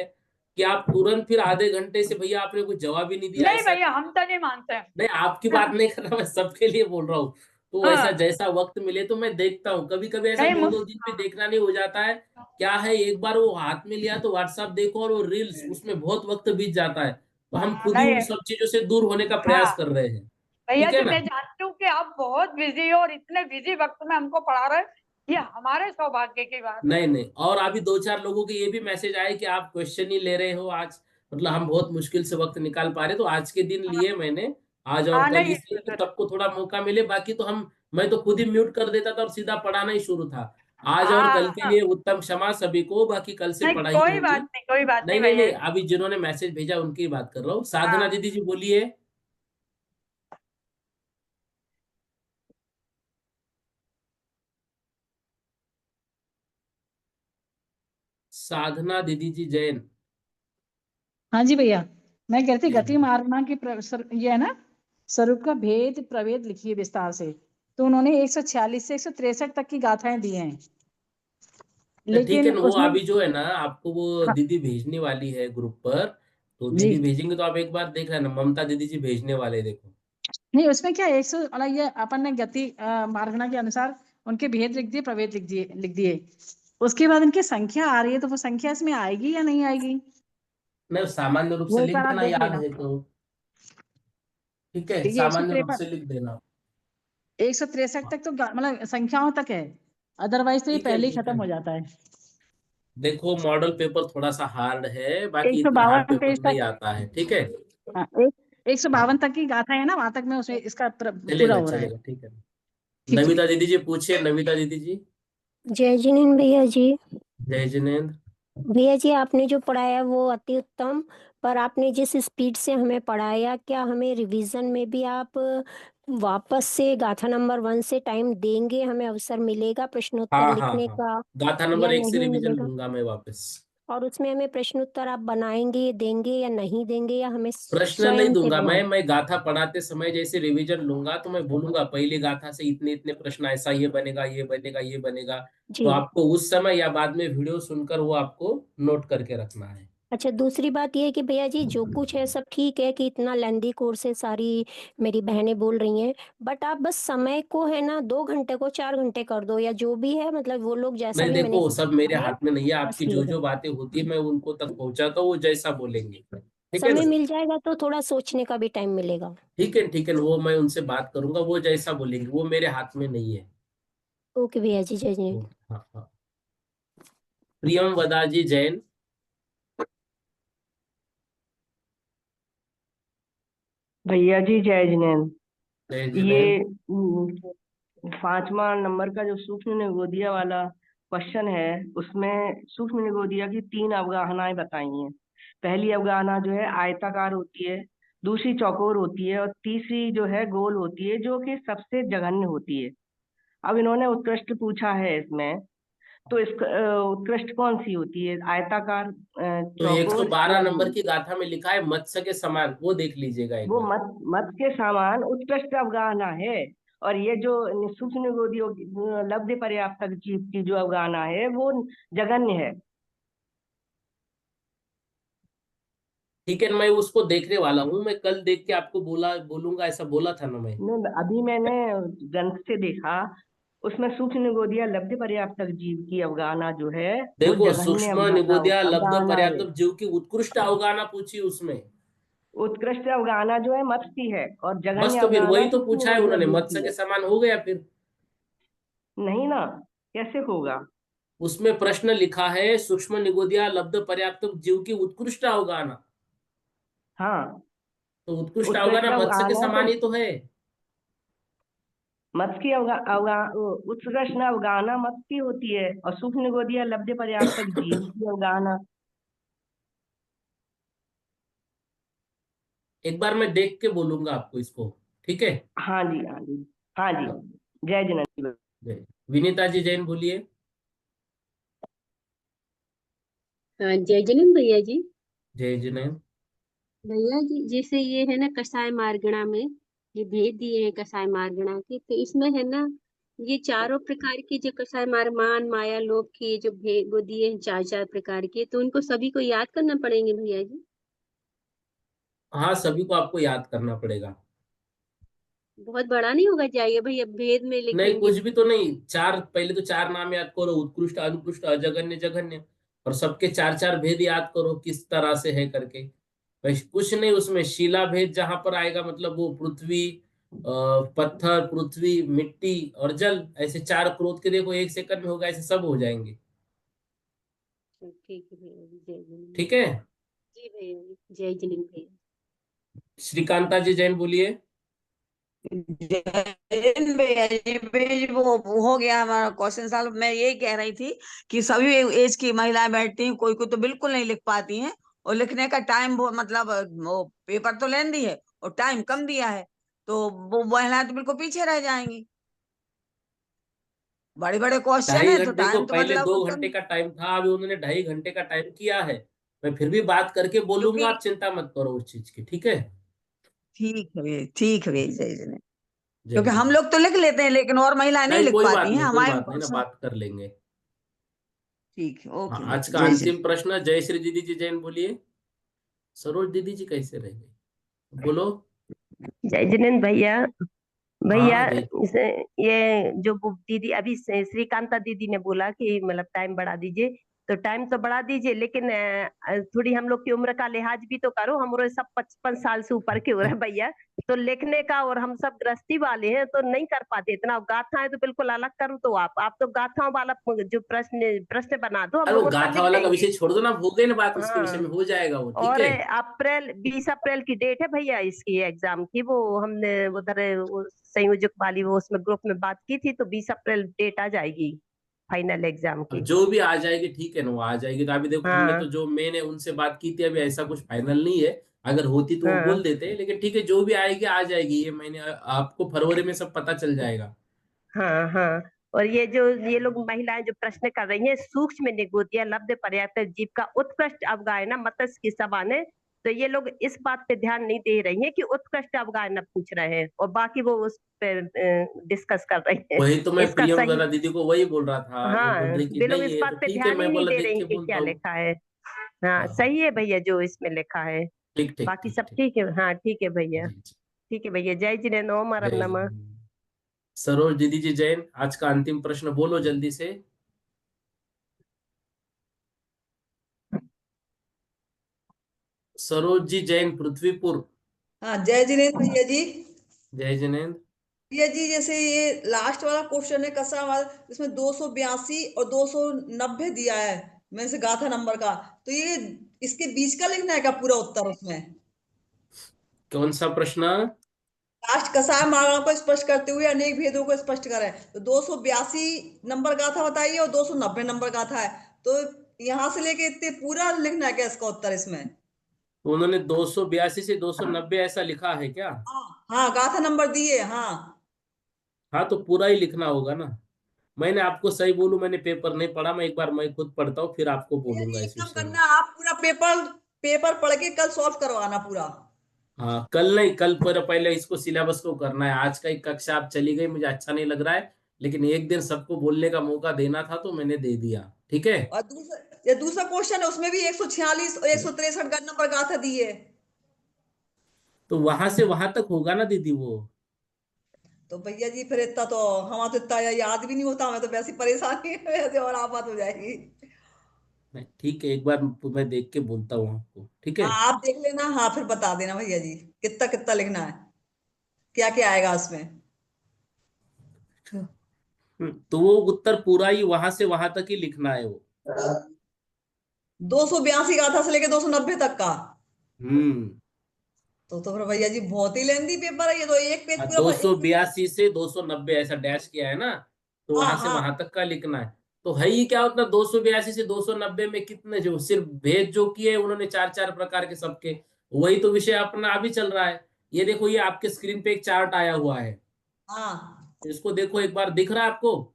कि आप तुरंत फिर आधे घंटे से भैया आपने कुछ जवाब ही नहीं दिया, नहीं ऐसा भैया हम तो नहीं मानते हैं। नहीं, आपकी बात नहीं कर रहा, मैं सबके लिए बोल रहा हूँ। तो ऐसा हाँ जैसा वक्त मिले तो मैं देखता हूँ, कभी कभी ऐसा नहीं 2-2 दिन भी देखना नहीं हो जाता है। क्या है, एक बार वो हाथ में लिया तो व्हाट्सएप देखो और वो रील्स, उसमें बहुत वक्त बीत जाता है। तो हम खुद ही नहीं उन सब चीजों से दूर होने का हाँ प्रयास कर रहे हैं, भैया ठीक है जी, ना। मैं जानती हूँ कि आप बहुत बिजी हो और इतने बिजी वक्त में हमको पढ़ा रहे हैं, ये हमारे सौभाग्य की बात है। नहीं नहीं, और अभी 2-4 लोगों के ये भी मैसेज आए कि आप क्वेश्चन ही ले रहे हो आज, मतलब हम बहुत मुश्किल से वक्त निकाल पा रहे, तो आज के दिन लिए मैंने, आज और हाँ कल नहीं इसलिए कि सबको थोड़ा मौका मिले। बाकी तो मैं तो खुद ही म्यूट कर देता था और सीधा पढ़ाना ही शुरू था। आज और कल के हाँ लिए उत्तम क्षमा सभी को, बाकी कल से नहीं पढ़ाई कोई बात होगी। नहीं, कोई बात नहीं नहीं नहीं भैया नहीं, जी। अभी जिन्होंने मैसेज भेजा उनकी बात कर रहा हूँ। साधना हाँ दीदी जी बोलिए। साधना दीदी जी जैन। हाँ जी भैया, मैं कहती जी गति मार्गना की ये है ना, स्वरूप का भेद प्रभेद लिखिए विस्तार से। तो उन्होंने 146 से 163 तक की गाथाएं दी हैं, ठीक है लेकिन ना, वो उसमें अभी जो है ना आपको वो हाँ, दीदी भेजने वाली है ग्रुप पर, तो जी दीदी भेजेंगे तो आप एक बार देख लेना, ममता दीदी जी भेजने वाले, देखो। नहीं, उसमें क्या 100 मतलब ये अपन ने गति मार्गना के अनुसार उनके भेद लिख दिए, प्रभेद लिख दिए। उसके बाद इनकी संख्या आ रही है, तो वो संख्या इसमें आएगी या नहीं आएगी, नहीं, सामान्य रूप से वो एक लिख बार आप देना, देख याद लेना। है तो ठीक है, देखिए सामान्य रूप से लिख देना। 163 तक तो मतलब संख्याओं तक है, अदरवाइज तो ये ठीक है, पहले ही ठीक है। खत्म हो जाता है। देखो मॉडल पेपर थोड़ा सा हार्ड है, बाकी इतना हार्ड 152 पेपर पेज नहीं तक, आता है, ठीक है। हाँ, 152 तक की गाथा है ना, वहां तक में उसमें इसका पूरा चलेगा हो रहा है। चलेगा, ठीक है। ठीक है। नविता दीदी जी पूछिए, नविता दीदी जी। जय जिनेन्द्र भैया जी। जय जिनेन्द्र। भैया जी, आपने जो पढ़ाया वो अति उत्तम, पर आपने जिस स्पीड से हमें पढ़ाया, क्या हमें रिवीजन में भी आप वापस से गाथा नंबर 1 से टाइम देंगे, हमें अवसर मिलेगा प्रश्नोत्तर हाँ हाँ लिखने हाँ, का गाथा या नंबर 1 से नहीं रिवीजन मिलेगा? लूंगा मैं वापस। और उसमें हमें प्रश्नोत्तर आप बनाएंगे, देंगे या नहीं देंगे, या हमें प्रश्न नहीं स्वयं से दूंगा बनाए? मैं गाथा पढ़ाते समय जैसे रिवीजन लूंगा तो मैं बोलूंगा पहली गाथा से इतने इतने प्रश्न, ऐसा ये बनेगा, ये बनेगा, ये बनेगा। तो जी। आपको उस समय या बाद में वीडियो सुनकर वो आपको नोट करके रखना है। अच्छा, दूसरी बात ये है कि भैया जी जो कुछ है सब ठीक है कि इतना लेंदी कोर्स है, सारी मेरी बहनें बोल रही हैं, बट आप बस समय को है ना 2 घंटे को 4 घंटे कर दो, या जो भी है, मतलब वो लोग जैसा नहीं भी मैंने देखो, सब मेरे सिखाया है हाथ में नहीं है, बस आपकी ये जो है। जो बातें होती है मैं उनको तक पहुंचाता हूँ, वो जैसा बोलेंगे, ठीक है समय ना। मिल जाएगा तो थोड़ा सोचने का भी टाइम मिलेगा। ठीक है ठीक है, वो मैं उनसे बात करूंगा, वो जैसा बोलेंगे, वो मेरे हाथ में नहीं है। ओके भैया जी, जय जी। हाँ हाँ। प्रियम वदा जी जैन। भैया जी जय जिनेन्द्र। जय ये जिनेन्द्र। 5वां नंबर का जो सूक्ष्म निगोदिया वाला क्वेश्चन है, उसमें सूक्ष्म निगोदिया की 3 अवगाहनाएं बताई हैं। पहली अवगाहना जो है आयताकार होती है, दूसरी चौकोर होती है और तीसरी जो है गोल होती है, जो कि सबसे जघन्य होती है। अब इन्होंने उत्कृष्ट पूछा है इसमें, तो इस उत्कृष्ट कौन सी होती है? आयताकार, तो चौकोर 112 या नंबर गोल? की गाथा में लिखा है मत्स्य के समान, वो देख लीजिएगा एक वो बार। मत के समान उत्कृष्ट अवगाहना है, और ये जो सूक्ष्म निगोदी लब्ध पर्याप्तक जीव की जो अवगाहना है वो जघन्य है। ठीक है, मैं उसको देखने वाला हूँ, मैं कल देख के आपको बोलूंगा, ऐसा बोला था ना मैं। नहीं, अभी मैंने ग्रंथ से देखा, उसमें सूक्ष्म निगोदिया लब्ध पर्याप्तक जीव की अवगाहना जो है वो देखो, जघन्य सूक्ष्म निगोदिया लब्ध अवगाहना है। पर्याप्त जीव की उत्कृष्ट अवगाहना पूछी उसमें। उत्कृष्ट अवगाहना जो है मत्स्य की है, और बस जघन्य तो फिर अवगाहना वही तो सूक्ष्म पूछा है निगोदिया उन्होंने, जीव मत्स्य की के है। समान हो गया फिर। नहीं ना, कैसे होगा? उसमें प्रश्न लिखा है सूक्ष्म निगोदिया लब्ध पर्याप्त जीव की उत्कृष्ट अवगाहना। हाँ, तो उत्कृष्ट उत्कृष्ट अवगाहना मत्स्य के अवगाहना समान तो ही तो है। मत्स्य की उत्कृष्ट अवगाहना मत्स्य की होती है, और सूक्ष्म निगोदिया लब्ध पर्याप्तक जीव की अवगाहना। एक बार मैं देख के बोलूंगा आपको इसको, ठीक है? हाँ जी, हाँ जी, हाँ जी। जय जिनेंद्र। विनीता जी जैन बोलिए। जय जैन भैया जी। जय जिनेंद्र। भैया जी, जैसे ये है ना कसाय मार्गणा में ये भेद दिए हैं कसाय मार्गणा के, तो इसमें है ना ये चारों प्रकार की जो कसाय मान माया लोभ की जो भेद वो दिए हैं, चार चार प्रकार के, तो उनको सभी को याद करना पड़ेंगे भैया जी? हाँ, सभी को आपको याद करना पड़ेगा। बहुत बड़ा नहीं होगा जाइए भैया, भेद में नहीं, लिखेंगे? कुछ भी तो नहीं, चार पहले तो चार नाम याद करो, उत्कृष्ट अनुकृष्ट अजगन्य जघन्य, और सबके चार चार भेद याद करो किस तरह से है करके। बस कुछ नहीं, उसमें शिला भेद जहां पर आएगा मतलब वो पृथ्वी, पत्थर, पृथ्वी, मिट्टी और जल, ऐसे चार क्रोध के देखो 1 सेकंड में होगा, ऐसे सब हो जाएंगे। ठीक है भैया जी, जय जैन। ठीक है। जी भैया जी, जय जैन भैया। श्रीकांता जी जैन बोलिए। जैन भैया जी, वो हो गया हमारा क्वेश्चन सॉल्व। मैं यही कह रही थी कि सभी एज की महिलाएं बैठती हैं, कोई कोई तो बिल्कुल नहीं लिख पाती हैं, और लिखने का टाइम वो मतलब वो पेपर तो लेंदी है और टाइम कम दिया है, तो वो महिलाएं तो बिल्कुल पीछे रह जाएंगी। बड़े बड़े क्वेश्चन 2.5 है तो घंटे को टाइम तो पहले मतलब 2 कम। घंटे का टाइम था, अभी उन्होंने 2.5 घंटे का टाइम किया है। मैं फिर भी बात करके बोलूंगा, क्योंकि आप चिंता मत करो उस चीज की, ठीक है? ठीक है भैया, ठीक है भैया, जय जैन। जय क्योंकि हम जय। लोग तो लिख लेते हैं, लेकिन और महिलाएं नहीं नहीं, लिख कोई बात पाती हैं नहीं, कोई हमारे। बात नहीं ना, बात कर लेंगे। ठीक है, ओके हाँ, भैया, आज का जय जैन। अंतिम प्रश्न जयश्री दीदी जी जैन बोलिए। सरोज दीदी जी कैसे रह गई, बोलो। जय जिनेंद्र भैया। भैया हाँ जय। ये जो दीदी अभी श्रीकांता दीदी ने बोला कि मतलब टाइम बढ़ा दीजिए, तो टाइम तो बढ़ा दीजिए, लेकिन थोड़ी हम लोग की उम्र का लिहाज भी तो करो, हम सब 55 साल से ऊपर के हो रहे हैं भैया, तो लिखने का, और हम सब गृहस्थी वाले हैं तो नहीं कर पाते इतना। गाथाएं तो बिल्कुल अलग करूँ तो आप तो गाथाओं वाला जो प्रश्न प्रश्न बना दो, हम अरे लोग वो उस पर गाथा लिख वाला का देंगे। विषय छोड़ दो ना, हो गई ना बात उसके विषय हाँ, में, हो जाएगा वो, ठीक और है? अप्रैल 20 अप्रैल की डेट है भैया इसकी एग्जाम की, वो हमने उधर वो संयोजक वाली वो उसमें ग्रुप में बात की थी, तो 20 अप्रैल डेट आ जाएगी फाइनल एग्जाम अब की। जो भी आ जाएगी ठीक है ना, वो आ जाएगी। तो अभी देखो, हमने तो हाँ जो मेन है उनसे बात की थी, अभी ऐसा कुछ फाइनल नहीं है। अगर होती तो वो हाँ बोल देते, लेकिन ठीक है, जो भी आएगी आ जाएगी। ये महीने आपको फरवरी में सब पता चल जाएगा। हाँ हाँ। और ये लोग महिलाएं जो प्रश्न कर रही हैं, सूक्ष्म निगोदिया लब्ध पर्याप्त जीव का उत्कृष्ट अवगाहना मत्स्य की समान है, तो ये लोग इस बात पे ध्यान नहीं दे रही हैं कि उत्कृष्ट अवगाहना पूछ रहे हैं, और बाकी वो उस पे डिस्कस कर रही हैं। वही तो मैं इसका प्रियम सही, वाला दीदी को वही बोल रहा था, वो बोल हाँ रही कि वे लोग नहीं इस है, तो बात पे ठीक है, ध्यान ही मैं नहीं बोला दे देख रही के कि क्या बोलता हूँ। लिखा है। हाँ हाँ, सही है भैया जो इसमें लिखा है, ठीक ठीक बाकी ठीक सब ठीक। ठीक है। हाँ ठीक है भैया, जी, ठीक है भैया, जय जिनेंद्र, ओम जय नमः। जय। सरोज दीदी जी जैन, आज का अंतिम प्रश्न बोलो जल्दी से। सरोज जी जैन, पृथ्वीपुर। हाँ, जय जिनेंद्र भैया जी। जय जिनेंद्र। भैया जी, जैसे ये लास्ट वाला क्वेश्चन है कसा वाला, इसमें 282 और 290 दिया है में से गाथा नंबर का, तो ये इसके बीच का लिखना है क्या पूरा उत्तर उसमें? कौन सा प्रश्न? लास्ट कसाय मार्गों को स्पष्ट करते हुए अनेक भेदों को स्पष्ट करें, तो 282 नंबर गाथा बताइए और 290 नंबर गाथा है, तो यहाँ से लेके इतने पूरा लिखना है क्या इसका उत्तर इसमें? तो उन्होंने 282 से 290 ऐसा लिखा है क्या? हाँ, गाथा नंबर दिए, हाँ। हाँ तो पूरा ही लिखना होगा ना। मैंने आपको सही बोलूं, मैंने पेपर नहीं पढ़ा, मैं एक बार मैं खुद पढ़ता हूँ फिर आपको बोलूंगा इस एक काम विषय में। करना, आप पूरा पेपर पेपर पढ़ के कल सॉल्व करवाना पूरा। हाँ कल नहीं, कल पर पहले इसको सिलेबस को करना है। आज का एक कक्षा आप चली गई, मुझे अच्छा नहीं लग रहा है, लेकिन एक दिन सबको बोलने का मौका देना था तो मैंने दे दिया, ठीक है। और दूसरा क्वेश्चन है, उसमें भी 146 और 163 का नंबर गाथा दी है। तो वहां से वहां तक होगा ना दीदी वो। तो भैया जी फिर इतना तो हमारा तो इतना याद भी नहीं होता, हमें तो वैसी परेशानी है वैसे और आफत हो जाएगी। नहीं ठीक है, एक बार मैं देख के बोलता हूँ आपको, ठीक है। हाँ आप देख लेना, हाँ फिर बता देना भैया जी कितना कितना लिखना है, क्या क्या आएगा उसमें। तो वो उत्तर पूरा ही वहां से वहां तक ही लिखना है वो। 282 गाथा से लेके 290 तक का। हम्म। तो फिर भैया जी बहुत ही लेंदी पेपर है ये, तो एक पेज पूरा 282 से 290 ऐसा डैश किया है ना, तो हाँ वहां से हाँ वहां तक का लिखना है। तो है ही क्या उतना, 282 से 290 में कितने, जो सिर्फ भेद जो किए उन्होंने चार चार प्रकार के सबके, वही तो विषय अपना अभी चल रहा है। ये देखो, ये आपके स्क्रीन पे एक चार्ट आया हुआ है, हाँ इसको देखो एक बार, दिख रहा है आपको।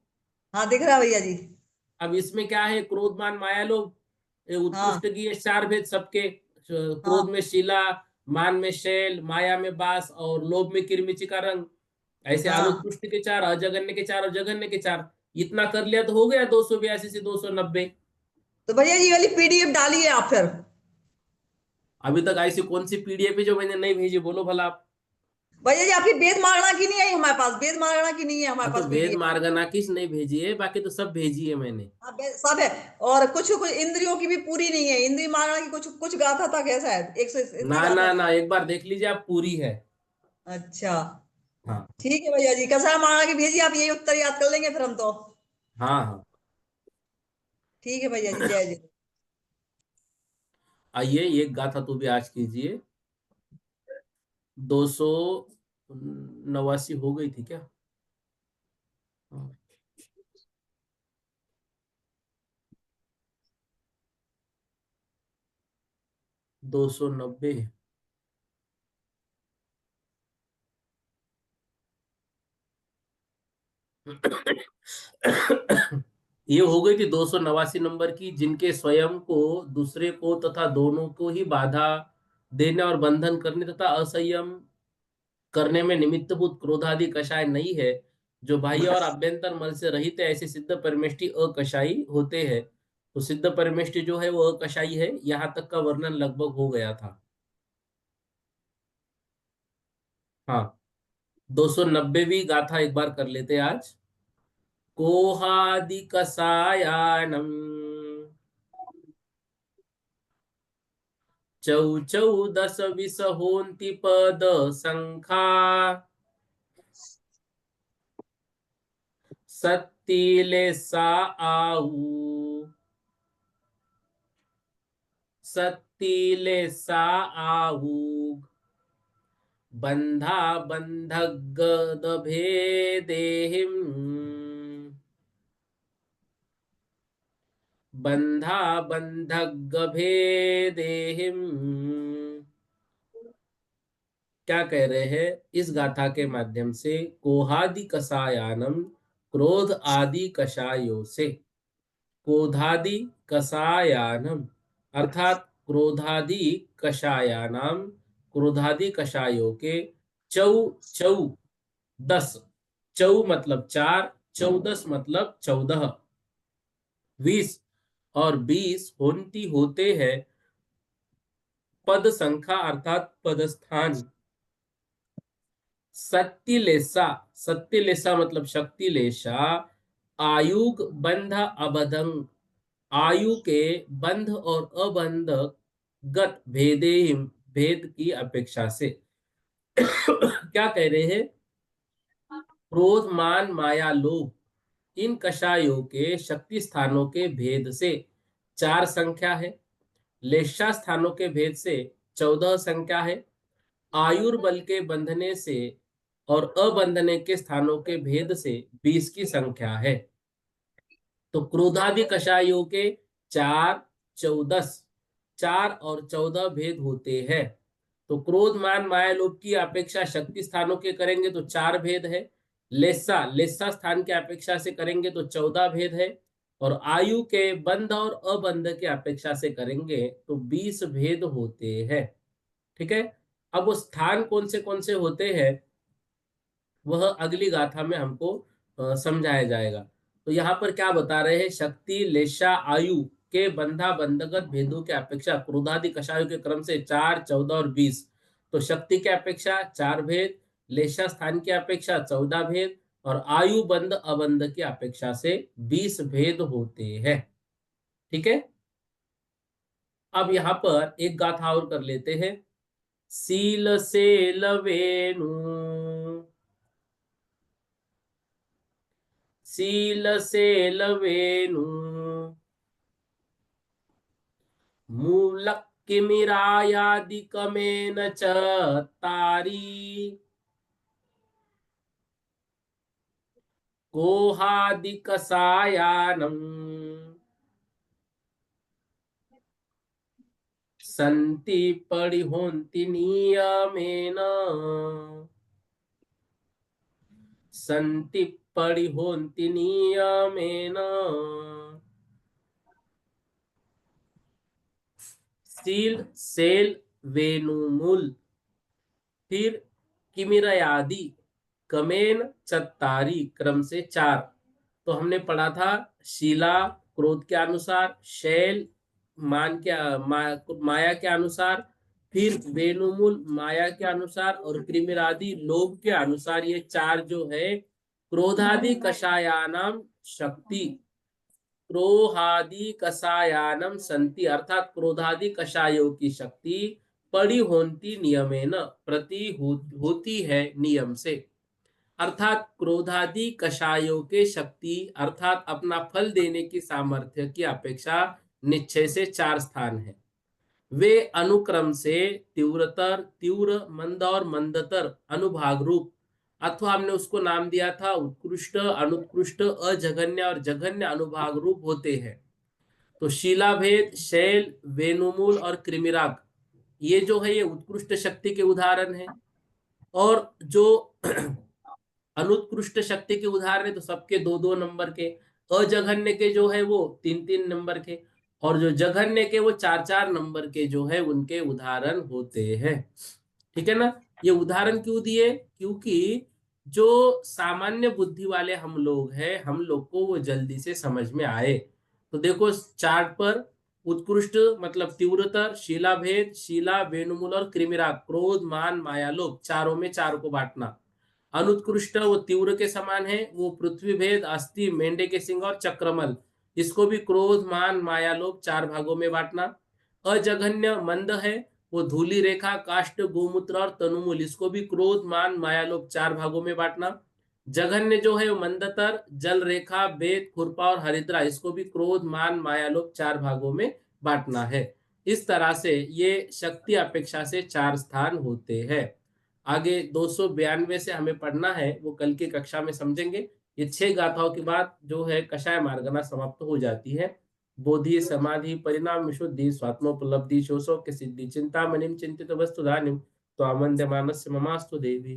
हाँ दिख रहा है भैया जी। अब इसमें क्या है, क्रोध मान माया लोभ, ये हाँ उत्कृष्ट की ये चार भेद सबके, हाँ क्रोध में शिला, मान में शैल, माया में बास और लोभ में किरमिची का रंग। ऐसे हाँ अनुत्कृष्ट के चार, अजगन्य के चार और जघन्य के चार। इतना कर लिया तो हो गया 282 से 290। तो भैया जी वाली पीडीएफ डालिए आप फिर। अभी तक ऐसी कौन सी पीडीएफ है जो मैंने नहीं भेजी, बोलो भला आप। भैया जी आपकी वेद मारना की नहीं है हमारे पास, वेद मारना की नहीं है हमारे हाँ तो पास वेद पीडीएफ। मार्गना किस नहीं भेजी है, बाकी तो सब भेजी है मैंने। हाँ सब है। और कुछ कुछ इंद्रियों की भी पूरी नहीं है, इंद्रिय मारना की कुछ कुछ गाथा तक है शायद, 100 इतनी ना गाथा ना थी। ना, एक बार देख लीजिए आप, पूरी है। अच्छा हाँ ठीक है भैया जी, कसा मारना की भेजिए, आप यही उत्तर याद कर लेंगे फिर हम तो। हाँ हाँ। ठीक है भैया जी, जय जय। आइए एक गाथा तो भी आज कीजिए। 289 हो गई थी क्या? हाँ। 290। ये हो गई थी 289 नंबर की, जिनके स्वयं को, दूसरे को तथा दोनों को ही बाधा देने और बंधन करने तथा असंयम करने में निमित्तभूत क्रोधादि कषाय नहीं है, जो बाह्य और अभ्यंतर मल से रहित है, ऐसे सिद्ध परमेष्टि अकषायी होते हैं। तो सिद्ध परमेष्टि जो है वो अकषायी है, यहां तक का वर्णन लगभग हो गया था। हाँ 290वीं गाथा एक बार कर लेते हैं आज। कोहादि कसायानम चौ चौ दश विष होन्ति पद संखा सत्तिले सा आऊ सत्तिले सा आऊ बंधा बंधगद भेदेहिम बंधा बंधग भेदेहिम। क्या कह रहे हैं इस गाथा के माध्यम से, कोहादि कसायानम, क्रोध आदि कषायों से, क्रोधादि कषायानम अर्थात क्रोधादि कषायानाम, क्रोधादि कषायों के, चौ चौ 10, चौ मतलब 4, 14 मतलब 14, 20 और 20 होन्ति होते हैं, पद संख्या अर्थात पदस्थान, सत्तिलेसा, सत्तिलेसा मतलब शक्तिलेशा, आयुग बंध अबधंग, आयु के बंध और अबंध गत भेदे, भेद की अपेक्षा से। क्या कह रहे हैं, क्रोध मान माया लोभ, इन कषायों के शक्ति स्थानों के भेद से 4 संख्या है, लेशा स्थानों के भेद से 14 संख्या है, आयुर्बल के बंधने से और अबंधने के स्थानों के भेद से 20 की संख्या है। तो क्रोधादि कषायों के 4, 14, 4 और 14 भेद होते हैं। तो क्रोध मान माया लोभ की अपेक्षा शक्ति स्थानों के करेंगे तो 4 भेद है, लेस्सा लेस्सा स्थान की अपेक्षा से करेंगे तो 14 भेद है, और आयु के बंध और अबंध की अपेक्षा से करेंगे तो 20 भेद होते हैं। ठीक है, अब वो स्थान कौन से होते हैं वह अगली गाथा में हमको समझाया जाएगा। तो यहाँ पर क्या बता रहे हैं, शक्ति लेशा आयु के बंधा बंधगत भेदों की अपेक्षा क्रोधादि कषायों के क्रम से 4, 14 और 20। तो शक्ति की अपेक्षा 4 भेद, लेशा स्थान की अपेक्षा 14 भेद और आयु बंध अबंध की अपेक्षा से 20 भेद होते हैं। ठीक है, अब यहाँ पर एक गाथा और कर लेते हैं। सील से लवेनु, सील से लवेनु मूलक किमिरायादिकमेन चत्तारि कोहादिकसायानम् सन्ति परिहोन्ति नियमेन, सन्ति परिहोन्ति नियमेन। सील सेल वेणुमूल, फिर किमिरयादि कमेन चत्तारी क्रम से 4। तो हमने पढ़ा था शीला क्रोध के अनुसार, शैल मान के माया के अनुसार, फिर वेणुमूल माया के अनुसार और कृमिरादि लोभ के अनुसार। ये 4 जो है क्रोधादि कषायानाम शक्ति, क्रोहादि कषायानम संति, अर्थात क्रोधादि कषायों की शक्ति पड़ी होती नियमेन प्रति होती है नियम से, अर्थात क्रोधादि कषायों के शक्ति अर्थात अपना फल देने की सामर्थ्य की अपेक्षा निश्चय से 4 स्थान है। वे अनुक्रम से तीव्रतर, तीव्र, मंद और मंदतर अनुभाग रूप, अथवा हमने उसको नाम दिया था उत्कृष्ट, अनुत्कृष्ट, अजघन्य और जघन्य अनुभाग रूप होते हैं। तो शीलाभेद, शैल, वेणुमूल और कृमिराग ये जो है ये उत्कृष्ट शक्ति के उदाहरण है, और जो अनुत्कृष्ट शक्ति के उदाहरण है तो सबके 2-2 नंबर के, अजघन्य के जो है वो 3-3 नंबर के, और जो जघन्य के वो 4-4 नंबर के जो है उनके उदाहरण होते हैं। ठीक है ना, ये उदाहरण क्यों दिए, क्योंकि जो सामान्य बुद्धि वाले हम लोग हैं, हम लोग को वो जल्दी से समझ में आए। तो देखो चार्ट पर उत्कृष्ट मतलब तीव्रतर, शीलाभेद, शीला, वेणुमूल और कृमिराग, क्रोध, मान, माया, लोभ, चारों में 4 को बांटना। अनुत्कृष्ट वो तीव्र के समान है, वो पृथ्वी भेद, अस्थि, मेंढे के सिंह और चक्रमल, इसको भी क्रोध, मान, माया, लोभ 4 भागों में बांटना। अजघन्य मंद है, वो धूली रेखा, काष्ठ, गोमूत्र और तनुमूल, इसको भी क्रोध, मान, माया, लोभ 4 भागों में बांटना। जघन्य जो है वो मंदतर, जल रेखा, बेत, खुरपा और हरिद्रा, इसको भी क्रोध, मान, माया, लोभ 4 भागों में बांटना है। इस तरह से ये शक्ति अपेक्षा से 4 स्थान होते हैं। आगे 292 से हमें पढ़ना है, वो कल की कक्षा में समझेंगे। ये 6 गाथाओं के बाद जो है कषाय मार्गना समाप्त हो जाती है। बोधि, समाधि, परिणाम, विशुद्धि, स्वात्मोपलब्धि, शोषो के सिद्धि, चिंतामणिम चिंतित वस्तुधानिम त्वामन्यमानस्य ममास्तु देवी।